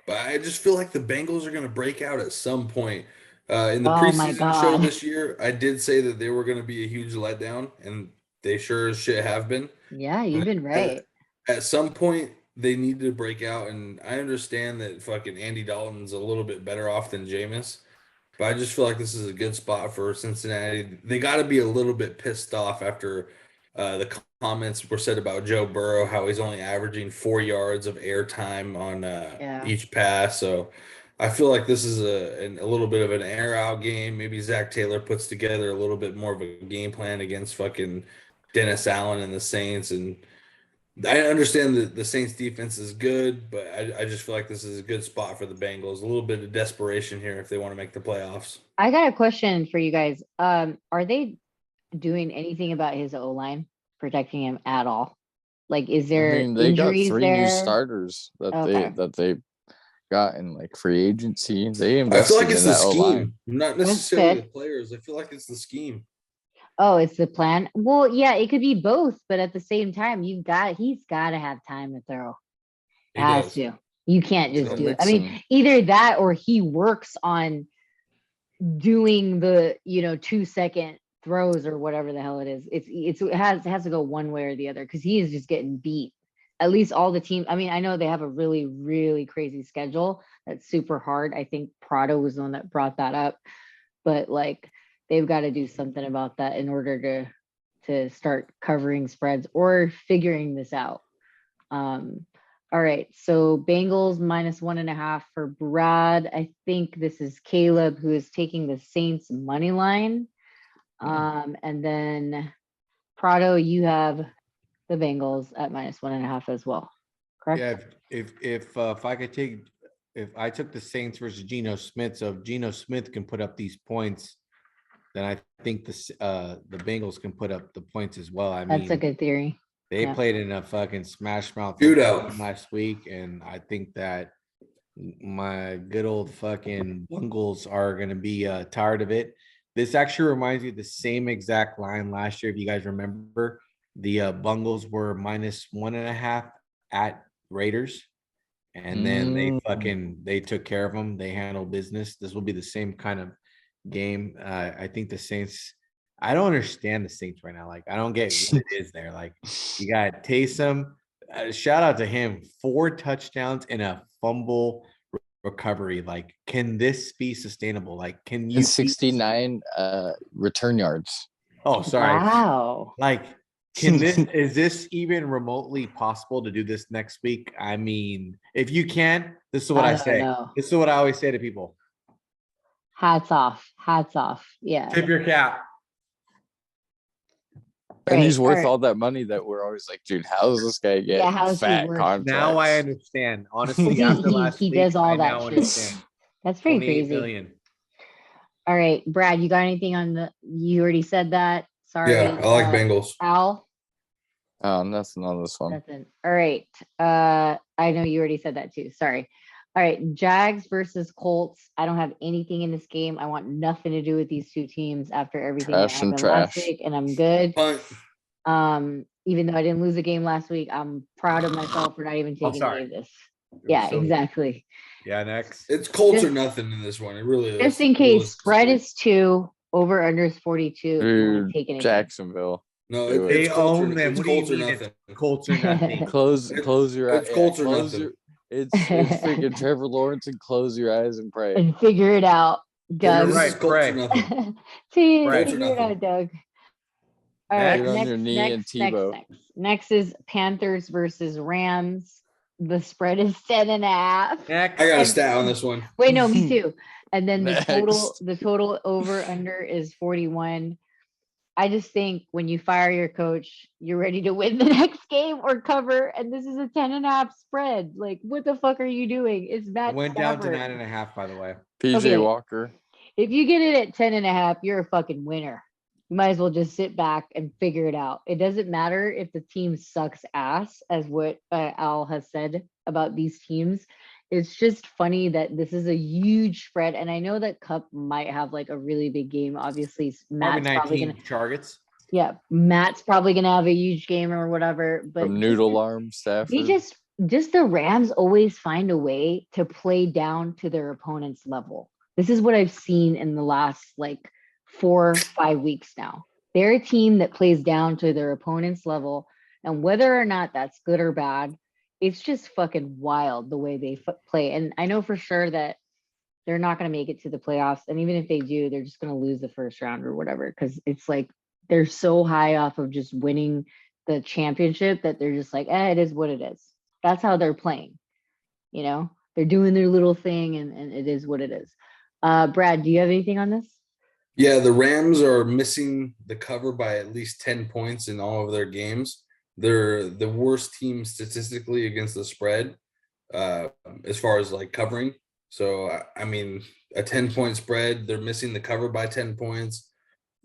but I just feel like the Bengals are going to break out at some point. In the Oh my preseason show God. this year, I did say that they were going to be a huge letdown, and they sure as shit have been. Yeah, you've been right. At some point, they need to break out, and I understand that fucking Andy Dalton's a little bit better off than Jameis, but I just feel like this is a good spot for Cincinnati. They got to be a little bit pissed off after the comments were said about Joe Burrow, how he's only averaging 4 yards of air time on Yeah. each pass. So I feel like this is a little bit of an air out game. Maybe Zach Taylor puts together a little bit more of a game plan against fucking Dennis Allen and the Saints. And I understand that the Saints defense is good, but I just feel like this is a good spot for the Bengals. A little bit of desperation here if they want to make the playoffs. I got a question for you guys. Are they doing anything about his O-line, protecting him at all? Like, is there they got injuries 3 new there? starters Okay. that they got in like free agency. They I feel like invested it's in the that O-line. scheme, not necessarily fair. the players. I feel like it's the scheme. Oh, it's the plan. Well, yeah, it could be both, but at the same time, he's got to have time to throw. He Has does. to. You can't just So do it. I Mixon- mean, either that or he works on doing the 2-second throws or whatever the hell it is. It has to go one way or the other because he is just getting beat. At least all the teams. I mean, I know they have a really, really crazy schedule that's super hard. I think Prado was the one that brought that up, but like they've got to do something about that in order to start covering spreads or figuring this out. All right, so Bengals -1.5 for Brad. I think this is Caleb who is taking the Saints money line. And then Prado, you have the Bengals at -1.5 as well. Correct? Yeah, if I took the Saints versus Geno Smith, so if Geno Smith can put up these points, then I think the Bengals can put up the points as well. I That's a mean, good theory. they yeah. played in a fucking smash mouth Shootout game last week, and I think that my good old fucking Bengals are gonna be tired of it. This actually reminds me of the same exact line last year. If you guys remember, the Bengals were -1.5 at Raiders, and then they took care of them. They handled business. This will be the same kind of game. I think the Saints. I don't understand the Saints right now. Like, I don't get what it is there. Like, you got Taysom. Shout out to him. 4 touchdowns and a fumble recovery. Like, can this be sustainable? Like, can you 69 return yards? Oh, sorry. Wow. Like, is this even remotely possible to do this next week? I mean, if you can, this is what I say. Know. This is what I always say to people. Hats off. Yeah. Tip your cap. And he's worth right. all that money that we're always like, dude, how does this guy get how's he fat worth- contracts? Now I understand. Honestly, He- after he- last he week, does all I that now shit. understand. That's pretty 28 crazy. million. All right, Brad, you got anything on you already said that. Sorry. Yeah, I like Bengals. Al? Nothing on this one. Nothing. All right. I know you already said that too. Sorry. All right, Jags versus Colts. I don't have anything in this game. I want nothing to do with these two teams after everything that Trash and happened last trash. week, and I'm good. Punt. Even though I didn't lose a game last week, I'm proud of myself for not even taking sorry. any of this. Yeah, So- exactly. Yeah, next. It's Colts or Just- nothing in this one. It really is. Just in case, spread is 2, over under is 42. If you want Dude, to take anything. Jacksonville. No, Do They it's Colts or, own them. it's What do you Colts or mean nothing. it's Colts or nothing? Close your eyes. It's Colts or close nothing. your. It's freaking Trevor Lawrence and close your eyes and pray. And figure it out, Doug. You're This right, is Colts pray. or nothing. See, Right. figure it out, Doug. All Next. right, Get on your knee and Tebow. next is Panthers versus Rams. The spread is 10.5. Next. I got a And- stat on this one. Wait, no, me too. And then Next. the total over under is 41. I just think when you fire your coach, you're ready to win the next game or cover, and this is a 10.5 spread. Like, what the fuck are you doing? It's It Matt went down to Stafford. 9.5, by the way. PJ Okay. Walker. If you get it at 10.5, you're a fucking winner. You might as well just sit back and figure it out. It doesn't matter if the team sucks ass, as what Al has said about these teams. It's just funny that this is a huge spread. And I know that Cup might have like a really big game. Obviously, Matt's probably 19 gonna, targets. yeah, Matt's probably gonna have a huge game or whatever. But From just Noodle Arm Stafford. they just the Rams always find a way to play down to their opponent's level. This is what I've seen in the last like 4-5 weeks now. They're a team that plays down to their opponent's level, and whether or not that's good or bad, it's just fucking wild the way they play. And I know for sure that they're not going to make it to the playoffs, and even if they do, they're just going to lose the first round or whatever, because it's like they're so high off of just winning the championship that they're just like, it is what it is. That's how they're playing. You know, they're doing their little thing, and it is what it is. Brad, do you have anything on this? Yeah, the Rams are missing the cover by at least 10 points in all of their games. They're the worst team statistically against the spread as far as like covering. So, I mean, a 10-point spread, they're missing the cover by 10 points.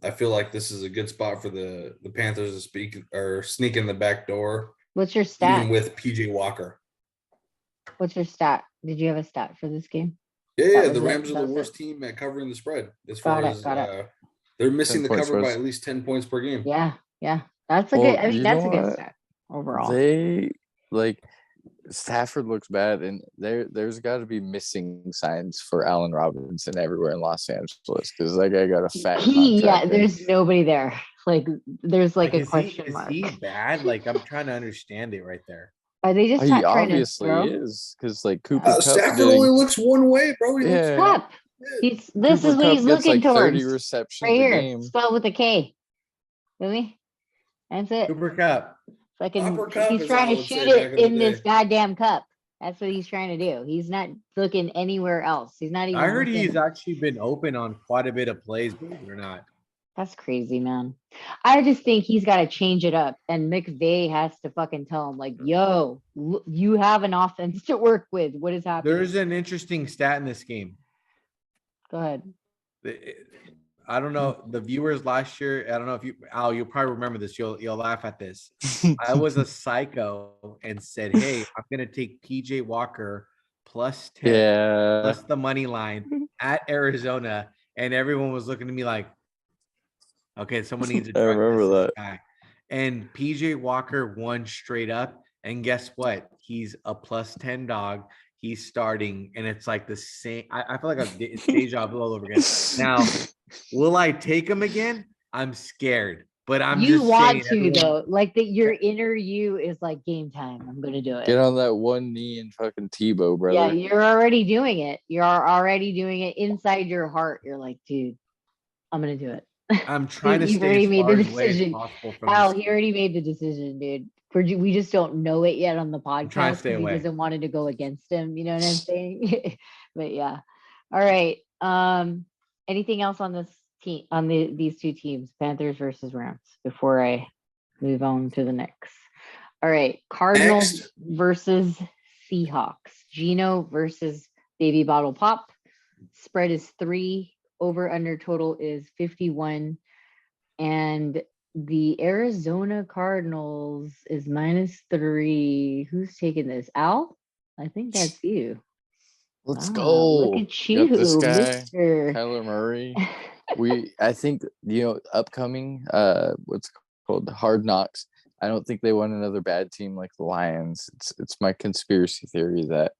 I feel like this is a good spot for the Panthers to sneak in the back door. What's your stat? Even with PJ Walker. What's your stat? Did you have a stat for this game? Yeah, was the it. Rams are That the was worst it. team at covering the spread as Got far it, as got it. they're missing 10 the points cover by was- at least 10 points per game. Yeah. That's a Well, good. I mean, you that's a know good what? stat overall. They like Stafford looks bad, and there's got to be missing signs for Allen Robinson everywhere in Los Angeles because that guy got a fat contract. and- There's nobody there. Like, there's like a is question mark. he bad? Like, I'm trying to understand it right there. Are they just He not trying to obviously throw? is because like Cooper Kupp Stafford getting- only looks one way, bro. He looks Yeah. Cup. This Cooper is what Kupp he's gets, looking like 30 towards. receptions Right a here, game. spelled with a K. Feel me? That's it. Cooper Cup. Fucking, Upper cup he's is trying all I to would say shoot back it in the in this day. goddamn cup. That's what he's trying to do. He's not looking anywhere else. He's not even. I heard looking- he's actually been open on quite a bit of plays, believe it or not. That's crazy, man. I just think he's got to change it up, and McVay has to fucking tell him, like, "Yo, you have an offense to work with. What is happening?" There's an interesting stat in this game. Go ahead. I don't know the viewers last year. I don't know if Al, you'll probably remember this. You'll laugh at this. I was a psycho and said, "Hey, I'm gonna take PJ Walker plus 10, Yeah. plus the money line at Arizona," and everyone was looking at me like, "Okay, someone needs to." I remember this that. guy. And PJ Walker won straight up, and guess what? He's a plus 10 dog. He's starting, and it's like the same. I feel like it's deja vu all over again. Now, will I take him again? I'm scared, but I'm You just want saying, to though, like that. Your inner you is like, game time. I'm gonna do it. Get on that one knee and fucking Tebow, brother. Yeah, you're already doing it. You're already doing it inside your heart. You're like, dude, I'm gonna do it. I'm trying to You've stay already as made far the away as decision. possible from Al, this. he already made the decision, dude. We just don't know it yet on the podcast. trying to stay 'cause away. He doesn't want it to go against him. You know what I'm saying? But yeah. All right. Anything else on this team, on these two teams, Panthers versus Rams, before I move on to the next? All right. Cardinals Next. versus Seahawks. Gino versus Baby Bottle Pop. Spread is 3. Over under total is 51. And the Arizona Cardinals is -3. Who's taking this? Al? I think that's you. Let's Ah, go. look at you, Got this guy, Mr. Kyler Murray. I think, upcoming, what's called Hard Knocks. I don't think they want another bad team like the Lions. It's my conspiracy theory that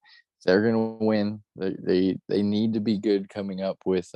they're gonna win. They need to be good coming up with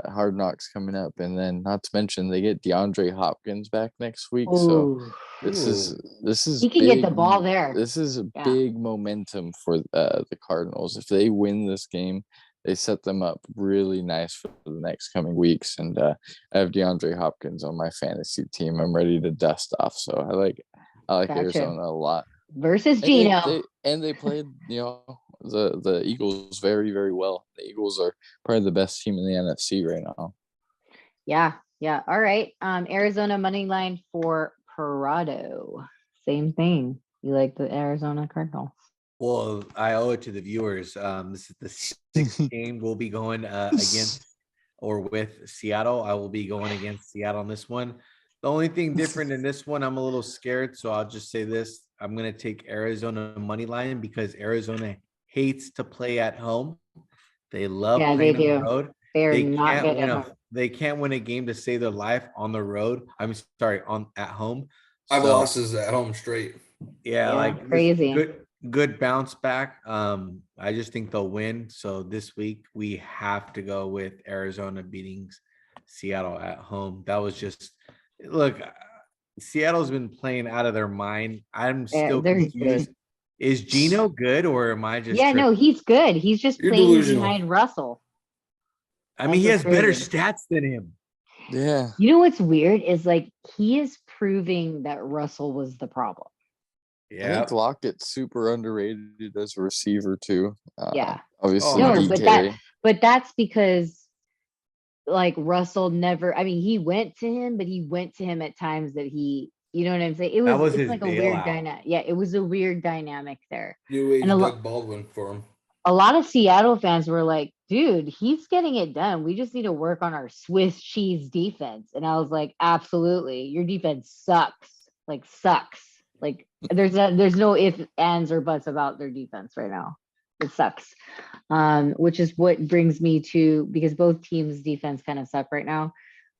Hard Knocks coming up, and then not to mention they get DeAndre Hopkins back next week. So Oh, this is he can get the ball there. This is a Yeah. big momentum for the Cardinals. If they win this game, they set them up really nice for the next coming weeks. And I have DeAndre Hopkins on my fantasy team. I'm ready to dust off. So I like Gotcha. Arizona a lot. Versus Gino. They played, the Eagles very, very well. The Eagles are probably the best team in the NFC right now. Yeah. All right. Arizona money line for Parado. Same thing. You like the Arizona Cardinals? Well, I owe it to the viewers. This is the sixth game we'll be going against or with Seattle. I will be going against Seattle on this one. The only thing different in this one, I'm a little scared. So I'll just say this. I'm going to take Arizona money line because Arizona hates to play at home. They love playing on the road. They can't win a game to save their life on the road. I'm sorry, at home. 5 losses at home straight. Yeah, like crazy. Good bounce back. I just think they'll win. So this week we have to go with Arizona beating Seattle at home. That was just look. Seattle's been playing out of their mind. I'm still confused. Good. Is Gino good or am I just? Yeah, no, he's good. He's just playing behind Russell. I mean, he has better stats than him. Yeah. You know what's weird is like he is proving that Russell was the problem. Yeah, I think Lockett's super underrated as a receiver too. Yeah, obviously. No, but that's because like Russell never. I mean, he went to him, but he went to him at times that he. You know what I'm saying? It's like a weird dynamic. Yeah, it was a weird dynamic there. New age Doug Baldwin for him. A lot of Seattle fans were like, dude, he's getting it done. We just need to work on our Swiss cheese defense. And I was like, absolutely. Your defense sucks. Like there's no ifs, ands, or buts about their defense right now. It sucks. Which is what brings me to, because both teams' defense kind of suck right now.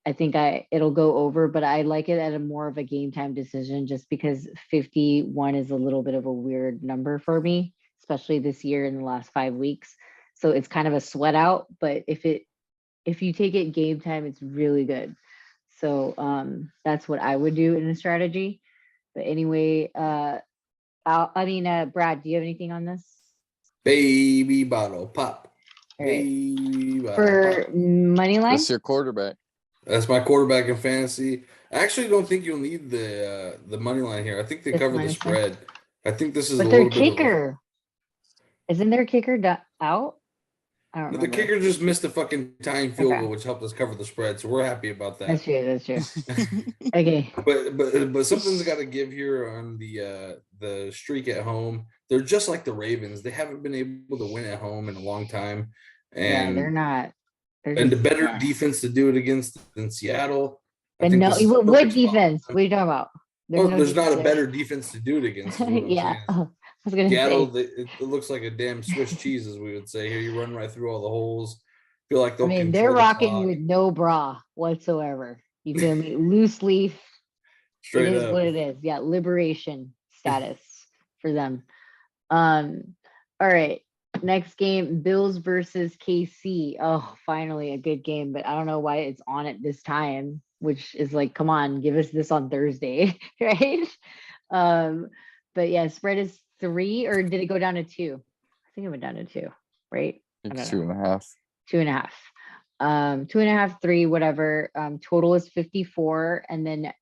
I think it'll go over, but I like it at a more of a game time decision just because 51 is a little bit of a weird number for me, especially this year in the last 5 weeks. So it's kind of a sweat out, but if you take it game time, it's really good. So that's what I would do in a strategy. But anyway, Brad, do you have anything on this? Baby bottle pop. All right. Baby bottle for pop. Money line? That's your quarterback. That's my quarterback in fantasy. I actually don't think you'll need the money line here. I think they cover the spread. I think this is but their kicker. Isn't their kicker out? I don't remember. The kicker just missed a fucking tying field goal, which helped us cover the spread. So we're happy about that. That's true. Okay. But something's got to give here on the streak at home. They're just like the Ravens. They haven't been able to win at home in a long time. And they're not. And the better defense to do it against than Seattle. But no, what defense? What are you talking about? There's not a better defense to do it against. Yeah. I was gonna Seattle, it looks like a damn Swiss cheese, as we would say. Here, you run right through all the holes. Feel like they're rocking with no bra whatsoever. You feel me? Loose leaf. Straight it is up. What it is. Yeah, liberation status for them. All right. Next game, Bills versus KC. Oh, finally a good game, but I don't know why it's on at this time, which is like, come on, give us this on Thursday, right? But yeah, spread is 3, or did it go down to 2? I think it went down to 2, right? It's 2.5. 2.5. 2.5, 3, whatever. Total is 54, and then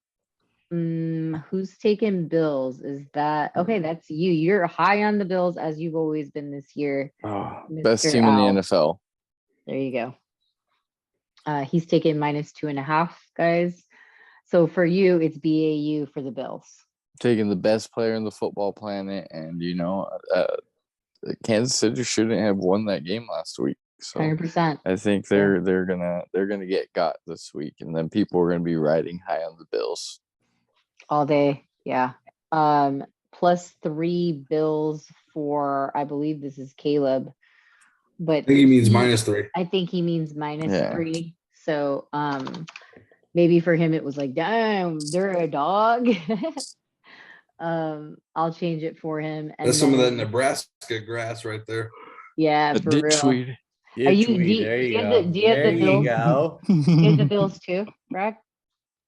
who's taking Bills? Is that okay? That's you. You're high on the Bills as you've always been this year. Oh, best team in the NFL. There you go. He's taking -2.5, guys. So for you, it's BAU for the Bills. Taking the best player in the football planet, and Kansas City shouldn't have won that game last week. So 100%. I think they're gonna get got this week, and then people are gonna be riding high on the Bills all day. Yeah. +3 Bills for, I believe this is Caleb. but I think he means -3. I think he means minus Yeah. 3. So maybe for him it was like, damn, they're a dog. I'll change it for him. And That's some of that then, Nebraska grass right there. yeah, A for ditch real. weed. Are you, Tweet, do there you you have go. the, do you have There the you Bills? go. Do you have the Bills too, Brad?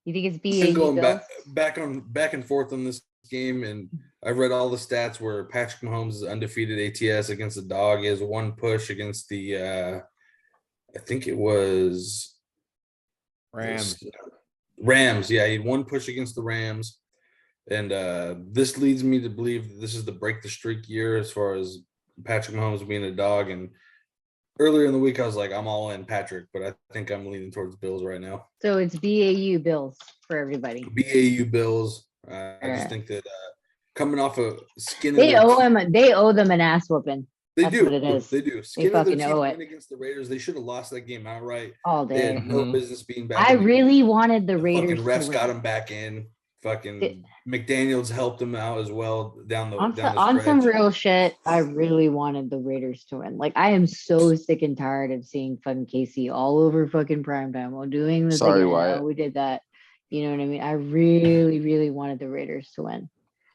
You think it's Been BAU going Bills? back and forth on this game, and I've read all the stats where Patrick Mahomes is undefeated ATS against the dog. He has 1 push against the I think it was Rams. Rams. Yeah, he had 1 push against the Rams. And this leads me to believe that this is the break the streak year as far as Patrick Mahomes being a dog. And earlier in the week, I was like, I'm all in Patrick, but I think I'm leaning towards Bills right now. So it's BAU Bills for everybody. BAU Bills. I just think that coming off a skin, They owe them an ass whooping. They That's do. what it is. They do. They Skin of their fucking teeth owe it win against the Raiders. They should have lost that game outright. all They day. had no business being back. I in the game. really wanted the The Raiders fucking refs to got win. him back in. Fucking McDaniels helped him out as well down the On some stretch. real shit, I really wanted the Raiders to win. Like, I am so sick and tired of seeing fucking Casey all over fucking primetime while doing this Sorry, again. Wyatt. Oh, we did that. You know what I mean? I really, really wanted the Raiders to win.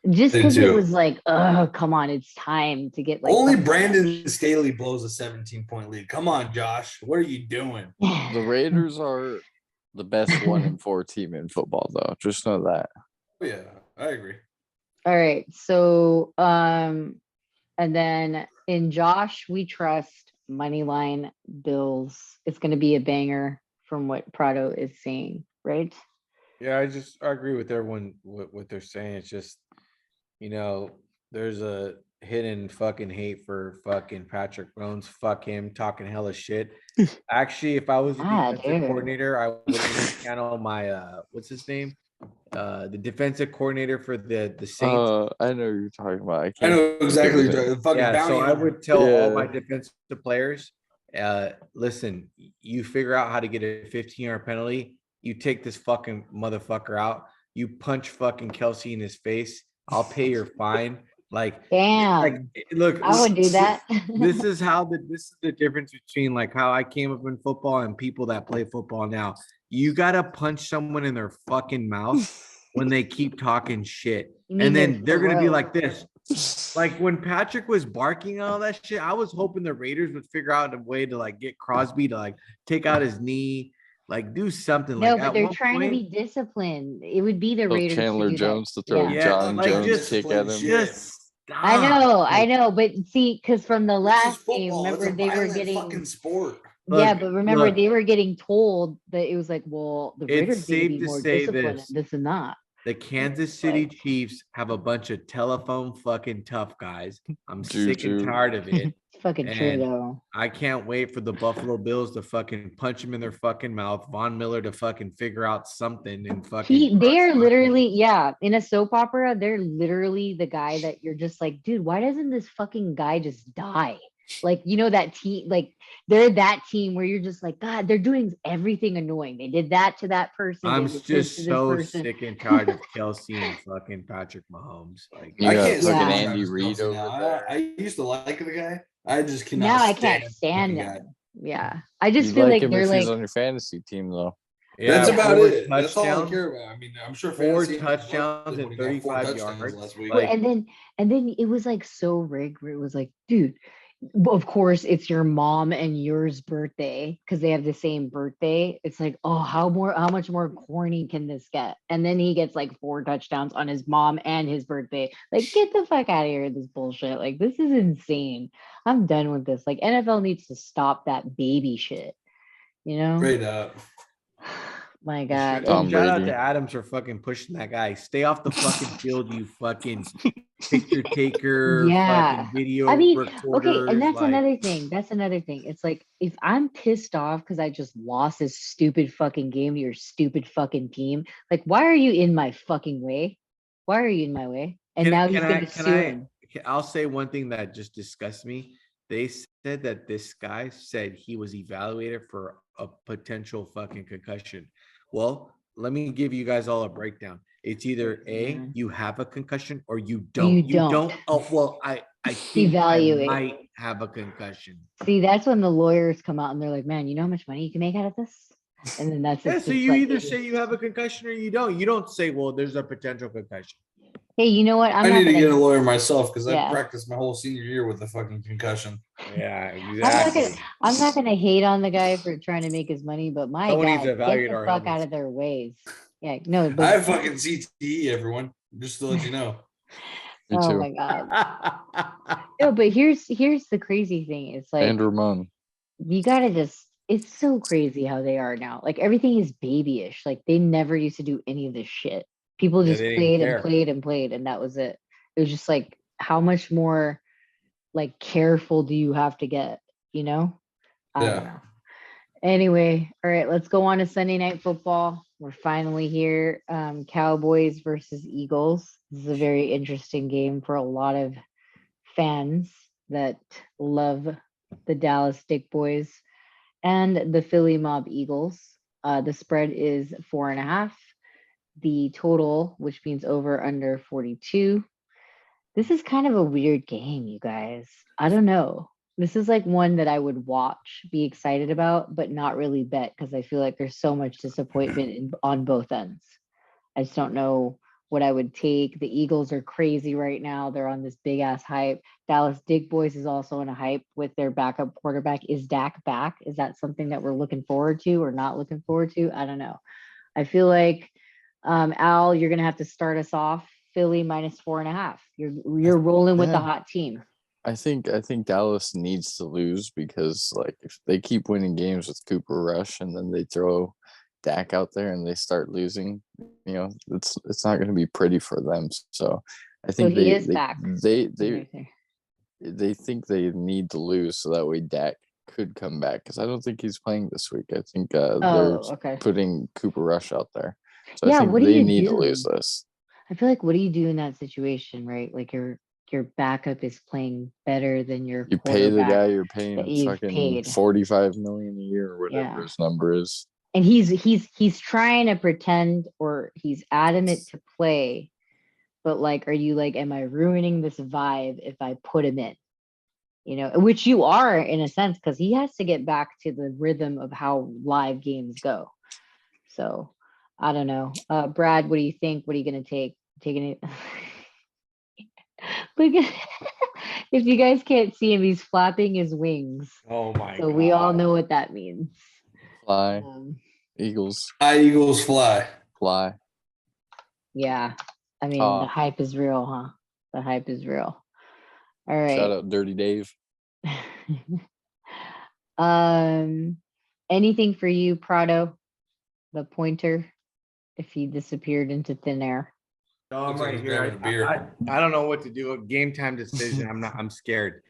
Just Did because it too. was like, oh, come on, it's time to get like Only fucking- Brandon Staley blows a 17-point lead. Come on, Josh. What are you doing? The Raiders are the best 1-4 team in football, though. Just know that. Oh, yeah, I agree. All right. So and then in Josh, we trust money line Bills. It's gonna be a banger from what Prado is saying, right? Yeah, I agree with everyone what they're saying. It's just, there's a hidden fucking hate for fucking Patrick Mahomes. Fuck him, talking hella shit. Actually, if I was the defensive coordinator, I would channel my what's his name? The defensive coordinator for the Saints. I know who you're talking about. I know exactly what you're talking. Fucking Yeah, so I bounty would tell all my Yeah. defensive players, listen, you figure out how to get a 15-yard penalty. You take this fucking motherfucker out. You punch fucking Kelsey in his face. I'll pay your fine. Like, Damn. Look, I would do that. This is the difference between like how I came up in football and people that play football now. You gotta punch someone in their fucking mouth when they keep talking shit, and then they're gonna be like this. Like when Patrick was barking all that shit, I was hoping the Raiders would figure out a way to like get Crosby to like take out his knee, like do something. No, like but they're trying to be disciplined. It would be the Tell Raiders. Chandler to do Jones that. to throw Yeah. John like, Jones just kick at him. Just stop. I know, but see, because from the last game, football. remember It's a they were violent getting fucking sport. yeah, Look, but remember look. they were getting told that it was like, well, the It's Raiders need to safe be to more say disciplined this. and this and that. The Kansas City Chiefs have a bunch of telephone fucking tough guys. I'm sick and Juju. tired of it. It's fucking true And though. I can't wait for the Buffalo Bills to fucking punch him in their fucking mouth. Von Miller to fucking figure out something and fucking. They are literally, in a soap opera, they're literally the guy that you're just like, dude, why doesn't this fucking guy just die? Like, that team, like they're that team where you're just like, God, they're doing everything annoying. They did that to that person. I'm they did this just to this so person. sick and tired of Kelsey and fucking Patrick Mahomes. Like, You I got can't fucking stand Andy Travis Reed Kelce over now. there. I used to like the guy. I just cannot. Now I can't stand the him. guy. Yeah. I just You'd feel like like him they're if like, he's on your fantasy team, though. yeah, That's about 4 it. That's all I touchdowns. care about. I mean, I'm sure 4 fantasy touchdowns when and he got 4 35 touchdowns yards. last week. Like, and then it was like so rigged where it was like, dude, of course it's your mom and yours birthday because they have the same birthday. It's like, oh, how much more corny can this get? And then he gets like 4 touchdowns on his mom and his birthday. Like, get the fuck out of here with this bullshit. Like, this is insane. I'm done with this. Like, NFL needs to stop that baby shit. Straight up. My God. Tom shout out Brady. to Adams for fucking pushing that guy. Stay off the fucking field, you fucking picture taker, Yeah. fucking video I mean, recorders. okay, and that's like, another thing. That's another thing. It's like if I'm pissed off because I just lost this stupid fucking game to your stupid fucking team, like why are you in my fucking way? Why are you in my way? And now he's gonna sue him. I'll say one thing that just disgusts me. They said that this guy said he was evaluated for a potential fucking concussion. Well, let me give you guys all a breakdown. It's either A, Mhm. you have a concussion, or you You don't. don't. Oh, well, I think Evaluate. I might have a concussion. See, that's when the lawyers come out and they're like, man, you know how much money you can make out of this? And then that's Yeah, it's so just you like, either say you have a concussion or you don't. You don't say, well, there's a potential concussion. hey, you know what? I'm I not need to gonna, get a lawyer myself because I Yeah. practiced my whole senior year with a fucking concussion. Yeah, I'm not gonna hate on the guy for trying to make his money, but my Someone needs God, to get evaluate the our fuck out helmets. of their ways. Yeah, no, I but have fucking CTE, everyone. Just to let you know. Me oh too. my God. No, but here's the crazy thing. It's like And Ramon. you gotta just it's so crazy how they are now. Like everything is babyish. Like they never used to do any of this shit. People Yeah, just they didn't played and care. played and played, and that was it. It was just like how much more like careful do you have to get, you know? I don't Yeah. know. Anyway, all right, let's go on to Sunday Night Football. We're finally here. Cowboys versus Eagles. This is a very interesting game for a lot of fans that love the Dallas Dick Boys and the Philly Mob Eagles. The spread is 4.5. The total, which means over under 42. This is kind of a weird game, you guys. I don't know. This is like one that I would watch, be excited about, but not really bet because I feel like there's so much disappointment on both ends. I just don't know what I would take. The Eagles are crazy right now. They're on this big ass hype. Dallas Dick Boys is also in a hype with their backup quarterback. Is Dak back? Is that something that we're looking forward to or not looking forward to? I don't know. I feel like Al, you're gonna have to start us off. Philly -4.5. You're rolling with the Yeah. hot team. I think Dallas needs to lose because like if they keep winning games with Cooper Rush and then they throw Dak out there and they start losing, it's not going to be pretty for them. So I think he is back. they think they need to lose so that way Dak could come back because I don't think he's playing this week. I think they're putting Cooper Rush out there. So Yeah, I think what do they you need do? to lose this. I feel like what do you do in that situation, right? Like your backup is playing better than your You pay the quarterback guy you're that paying you've fucking paid. $45 million a year or whatever Yeah. his number is. And he's trying to pretend or he's adamant to play, but like, are you like, am I ruining this vibe if I put him in? Which you are in a sense, because he has to get back to the rhythm of how live games go. So I don't know. Brad, what do you think? What are you gonna take? Taking it. Look at if you guys can't see him, he's flapping his wings. Oh my So God. we all know what that means. Fly. Eagles. Eagles fly. Fly. Yeah. I mean, the hype is real, huh? The hype is real. All right. Shout out Dirty Dave. Anything for you, Prado, the pointer, if he disappeared into thin air? No, I'm Looks like right he's here. grabbing a beer. I don't know what to do. A game time decision. I'm scared.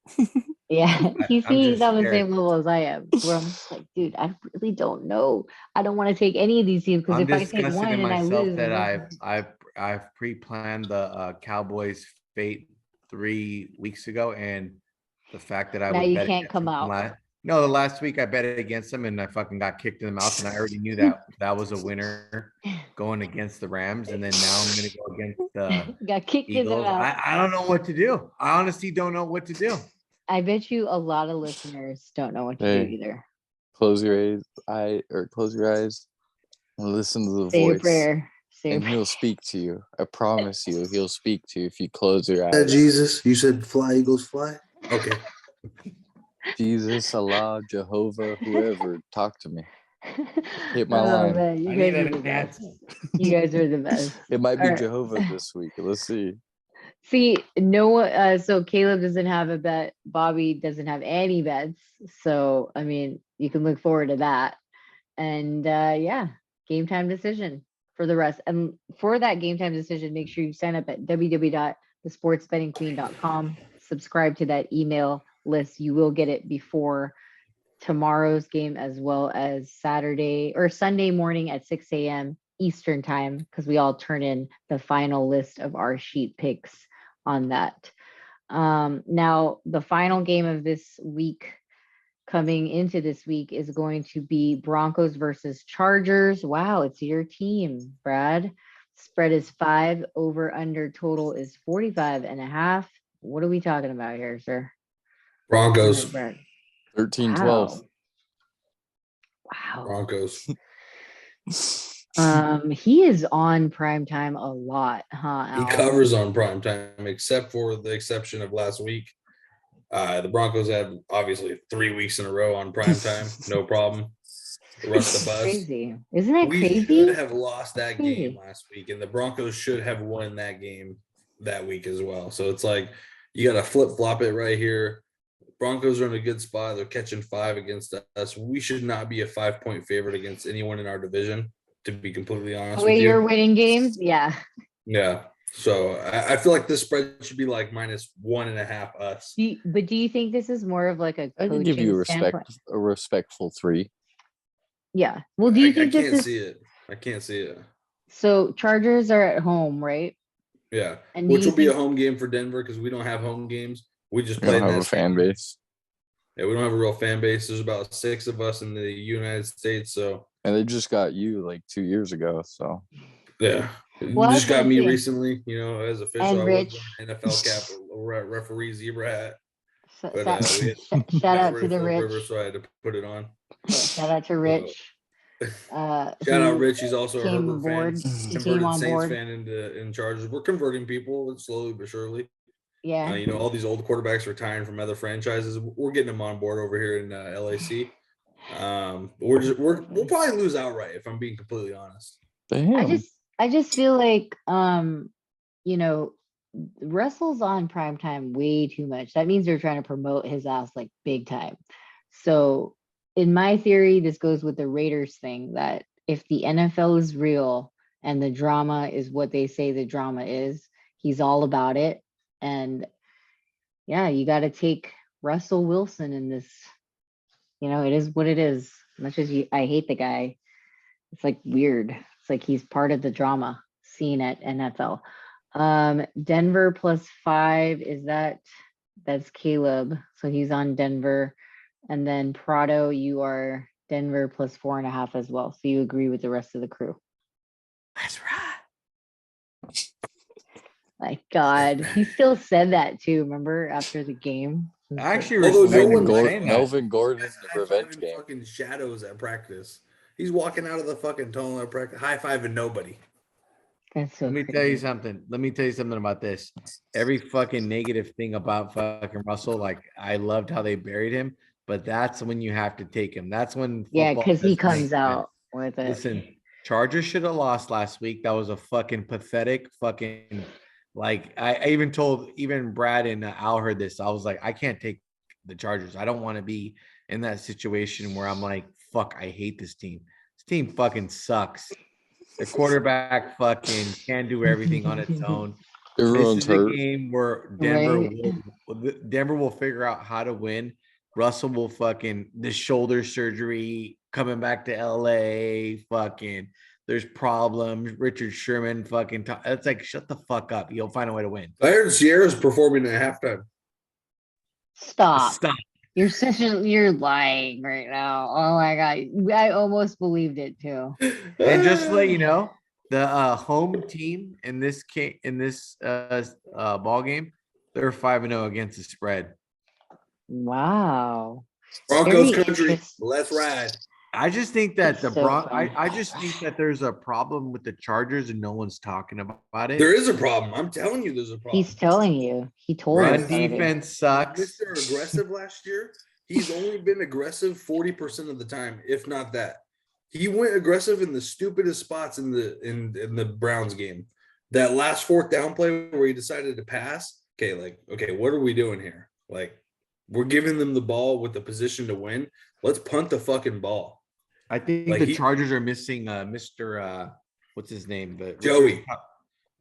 Yeah, he's on the scared. same level as I am. Where I'm just like, dude, I really don't know. I don't want to take any of these teams because I'm if I take disgusted one in and I myself lose, that I've pre-planned the Cowboys fate 3 weeks ago, and the fact that I now would you bet can't against come them out. No, the last week I bet against them and I fucking got kicked in the mouth, and I already knew that was a winner going against the Rams, and then now I'm gonna go against the Got kicked in the Eagles. mouth. I don't know what to do. I honestly don't know what to do. I bet you a lot of listeners don't know what to do either. Close your eyes and listen to the Say voice. your prayer. And he'll speak to you. I promise you, he'll speak to you if you close your eyes. Jesus, you said fly, Eagles fly? Okay. Jesus, Allah, Jehovah, whoever, talk to me. Hit my Oh, line. man, you guys are the best. You guys are the best. It might be All right. Jehovah this week. Let's see. See, so Caleb doesn't have a bet. Bobby doesn't have any bets. So, I mean, you can look forward to that. And game time decision for the rest. And for that game time decision, make sure you sign up at www.thesportsbettingqueen.com. Subscribe to that email list. You will get it before tomorrow's game as well as Saturday or Sunday morning at 6 a.m. Eastern time, because we all turn in the final list of our sheet picks on that. Now, the final game of this week, coming into this week, is going to be Broncos versus Chargers. Wow, it's your team, Brad. Spread is 5. Over under total is 45.5. What are we talking about here, sir? Broncos. 13-12. Wow. Wow. Broncos. He is on primetime a lot, huh? He Al? covers on prime time, except for the exception of last week. The Broncos had obviously 3 weeks in a row on prime time, no problem. Rush the bus. Crazy. Isn't that We crazy? should have lost that Crazy. game last week, and the Broncos should have won that game that week as well. So it's like you got to flip flop it right here. Broncos are in a good spot. They're catching 5 against us. We should not be a 5-point favorite against anyone in our division, to be completely honest The way with you. you're winning games, yeah. Yeah. So I feel like this spread should be like -1.5 us. But do you think this is more of like a I can give you coaching standpoint? a respectful 3. Yeah. Well, do you think I this can't is see it. I can't see it. so? Chargers are at home, right? Yeah. And do Which you will be a think- home game for Denver because we don't have home games. We just We play don't in have that a fan stadium. base. Yeah, we don't have a real fan base. There's about 6 of us in the United States. So And they just got you like 2 years ago. So yeah. Well, You just that's got me what I'm recently, as official. And I Rich. was wearing NFL cap, referee zebra hat. Shout But we had out to the Phillip Rich. Rivers, so I had to put it on. Shout out to Rich. Shout out Rich. He's also a came Herbert aboard. fan. He came Converted on Saints board. fan in Chargers. We're converting people slowly but surely. Yeah. All these old quarterbacks retiring from other franchises. We're getting them on board over here in LAC. We'll probably lose outright if I'm being completely honest. damn. I just feel like Russell's on primetime way too much. That means they're trying to promote his ass like big time. So in my theory, this goes with the Raiders thing that if the NFL is real and the drama is what they say the drama is, he's all about it. And yeah, you got to take Russell Wilson in this. It is what it is. Much as I hate the guy, it's like weird. It's like he's part of the drama scene at NFL. Denver +5 that's Caleb. So he's on Denver. And then Prado, you are Denver +4.5 as well. So you agree with the rest of the crew. That's right. My God, he still said that too. Remember after the game? I actually Although respect no him one- for saying that. Melvin Gordon, Guys the revenge high-fiving game. fucking shadows at practice. He's walking out of the fucking tunnel at practice, high-fiving nobody. That's so Let me tell you something. Let me tell you something about this. Every fucking negative thing about fucking Russell, like I loved how they buried him, but that's when you have to take him. That's when Yeah, football because he doesn't make comes sense. out with it. Listen, Chargers should have lost last week. That was a fucking pathetic fucking like I even told even Brad and Al heard this. I was like, I can't take the Chargers. I don't want to be in that situation where I'm like, fuck, I hate this team. This team fucking sucks. The quarterback fucking can do everything on its own. Everyone's This is a hurt. game where Denver will figure out how to win. Russell will fucking the shoulder surgery coming back to LA. Fucking there's problems. Richard Sherman fucking. It's like shut the fuck up. You'll find a way to win. I heard Sierra's performing at halftime. Stop. Stop. You're lying right now. Oh my God. I almost believed it too. And just to let you know, the home team in this ball game, they're 5-0 against the spread. Wow. Broncos Very country. interesting. Let's ride. I just think that That's so fun. I just think that there's a problem with the Chargers and no one's talking about it. There is a problem. I'm telling you, there's a problem. He's telling you. He told Run us already. defense sucks. Mr. Aggressive last year. He's only been aggressive 40% of the time, if not that. He went aggressive in the stupidest spots in the Browns game. That last 4th down play where he decided to pass. Okay, what are we doing here? Like, we're giving them the ball with the position to win. Let's punt the fucking ball. I think Like the Chargers are missing Mr. What's his name? Joey.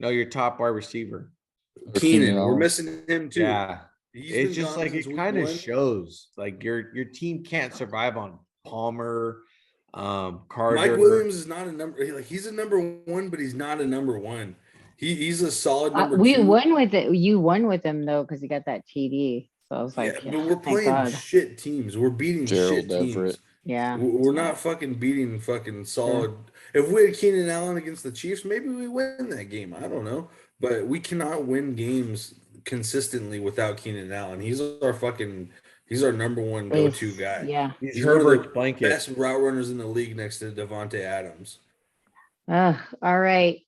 Your top wide receiver. Keenan, we're Allen. missing him too. Yeah. He's It's been just gone like it since week kind of 1. shows like your team can't survive on Palmer, Carter. Mike Williams is not a number. He's a number 1, but he's not a number 1. He's a solid number 2. We won with it. You won with him though, because he got that TD. So I was Yeah, like, but we're thank playing God. shit teams. We're beating shit Gerald teams. Everett. Yeah. We're not fucking beating fucking solid. If we had Keenan Allen against the Chiefs, maybe we win that game. I don't know. But we cannot win games consistently without Keenan Allen. He's our number one go-to guy. Yeah. He's one of the Herbert's blanket. best route runners in the league next to Devontae Adams. All right.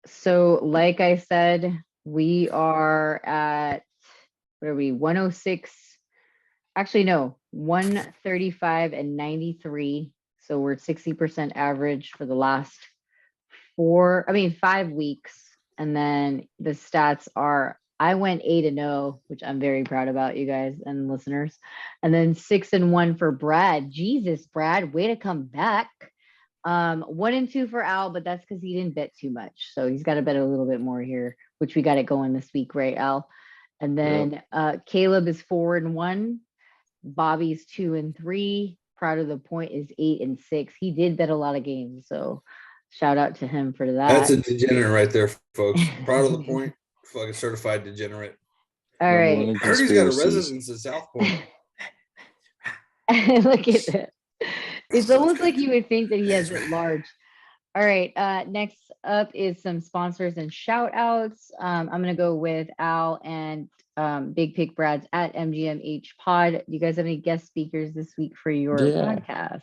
So like I said, we are at, what are we, 106? Actually, no, 135 and 93. So we're 60% average for the last 5 weeks. And then the stats are, I went 8-0, which I'm very proud about, you guys and listeners. And then 6-1 for Brad. Jesus, Brad, way to come back. 1-2 for Al, but that's because he didn't bet too much. So he's got to bet a little bit more here, which we got it going this week, right, Al? And then Caleb is 4-1. Bobby's 2-3. Proud of the Point is 8-6. He did bet a lot of games, so shout out to him for that. That's a degenerate right there, folks. Proud of the Point, fucking certified degenerate. All right. I heard he's got a residence in South Point. Look at that. It's almost like you would think that he has it large. All right. Next up is some sponsors and shout outs. I'm going to go with Al and Big Pick Brad's at MGMH Pod. Do you guys have any guest speakers this week for your podcast?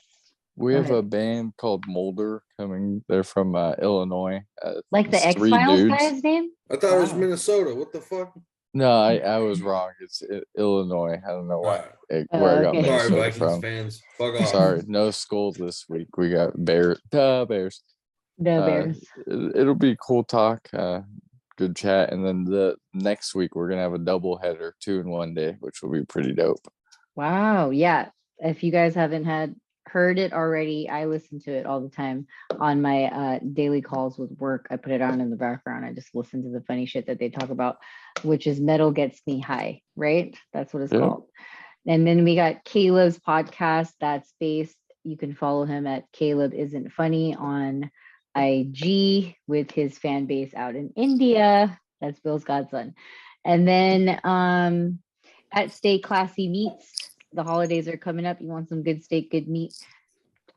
We have a band called Molder coming. They're from Illinois. Like the X-Files guy's name? I thought it was Minnesota. What the fuck? No, I was wrong. It's Illinois. I don't know where I got Sorry, Minnesota Vikings from. fans. Fuck off. Sorry, no skulls this week. We got Bears. Bears. No Bears. It'll be a cool talk. Good chat. And then the next week we're gonna have a double header, 2 in one day, which will be pretty dope. Wow. Yeah. If you guys haven't heard it already, I listen to it all the time on my daily calls with work. I put it on in the background. I just listen to the funny shit that they talk about, which is Metal Gets Me High, right? That's what it's called. And then we got Caleb's podcast. That's based. You can follow him at Caleb Isn't Funny on IG with his fan base out in India. That's Bill's godson. And then at Stay Classy Meats, the holidays are coming up. You want some good steak, good meat,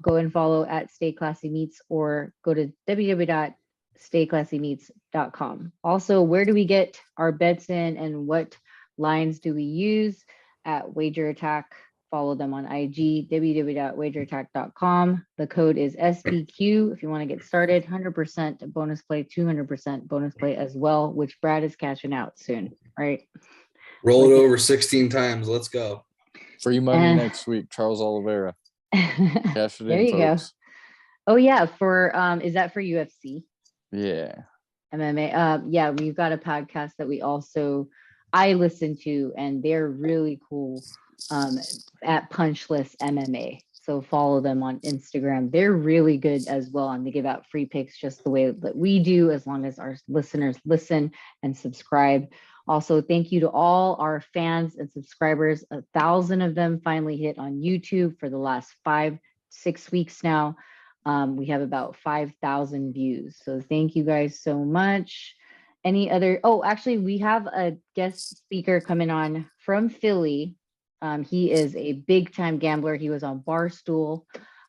go and follow at Stay Classy Meats or go to www.stayclassymeats.com. Also, where do we get our bets in and what lines do we use? At Wager Attack. Follow them on IG, www.wagerattack.com. The code is SPQ if you want to get started. 100% bonus play, 200% bonus play as well, which Brad is cashing out soon, right? Roll it over 16 times. Let's go. Free money next week, Charles Oliveira. Cash it there in, you folks. Go. Oh yeah, for is that for UFC? Yeah. MMA. Yeah, we've got a podcast that I listen to, and they're really cool. At Punchless MMA. So follow them on Instagram. They're really good as well, and they give out free picks just the way that we do, as long as our listeners listen and subscribe. Also, thank you to all our fans and subscribers. 1,000 of them finally hit on YouTube for the last 5-6 weeks now. We have about 5,000 views. So thank you guys so much. Any other? Oh, actually, we have a guest speaker coming on from Philly. He is a big time gambler. He was on Barstool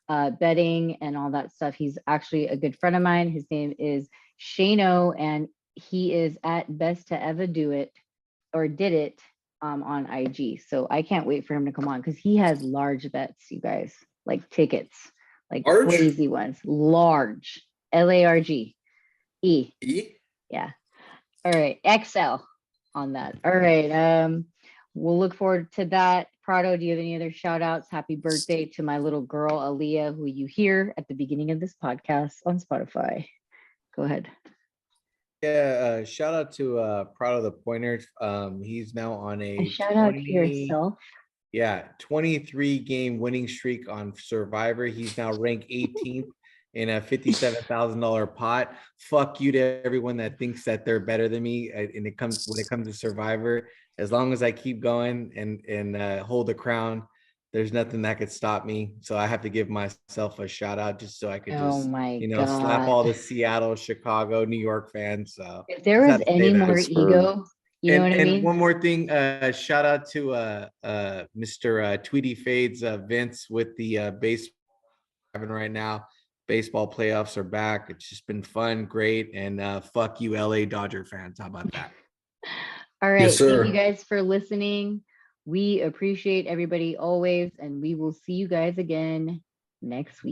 betting and all that stuff. He's actually a good friend of mine. His name is Shano, and he is at Best to Ever Do It or Did It on IG. So I can't wait for him to come on because he has large bets, you guys, like tickets, like crazy ones. Large, LARG, E. Yeah. All right, XL on that. All right. We'll look forward to that. Prado, do you have any other shout outs? Happy birthday to my little girl, Aaliyah, who you hear at the beginning of this podcast on Spotify. Go ahead. Yeah, shout out to Prado the Pointers. He's now on a shout out to yourself. Yeah, 23 game winning streak on Survivor. He's now ranked 18th in a $57,000 pot. Fuck you to everyone that thinks that they're better than me. And when it comes to Survivor, as long as I keep going and hold the crown, there's nothing that could stop me. So I have to give myself a shout out just so I could slap all the Seattle, Chicago, New York fans. So if there was any more ego, You know what I And mean? one more thing, shout out to Mr. Tweety Fades, Vince, with the base having right now. Baseball playoffs are back. It's just been fun, great, and fuck you, LA Dodger fans. How about that? All right. Yes, Thank sir. you guys for listening. We appreciate everybody always, and we will see you guys again next week.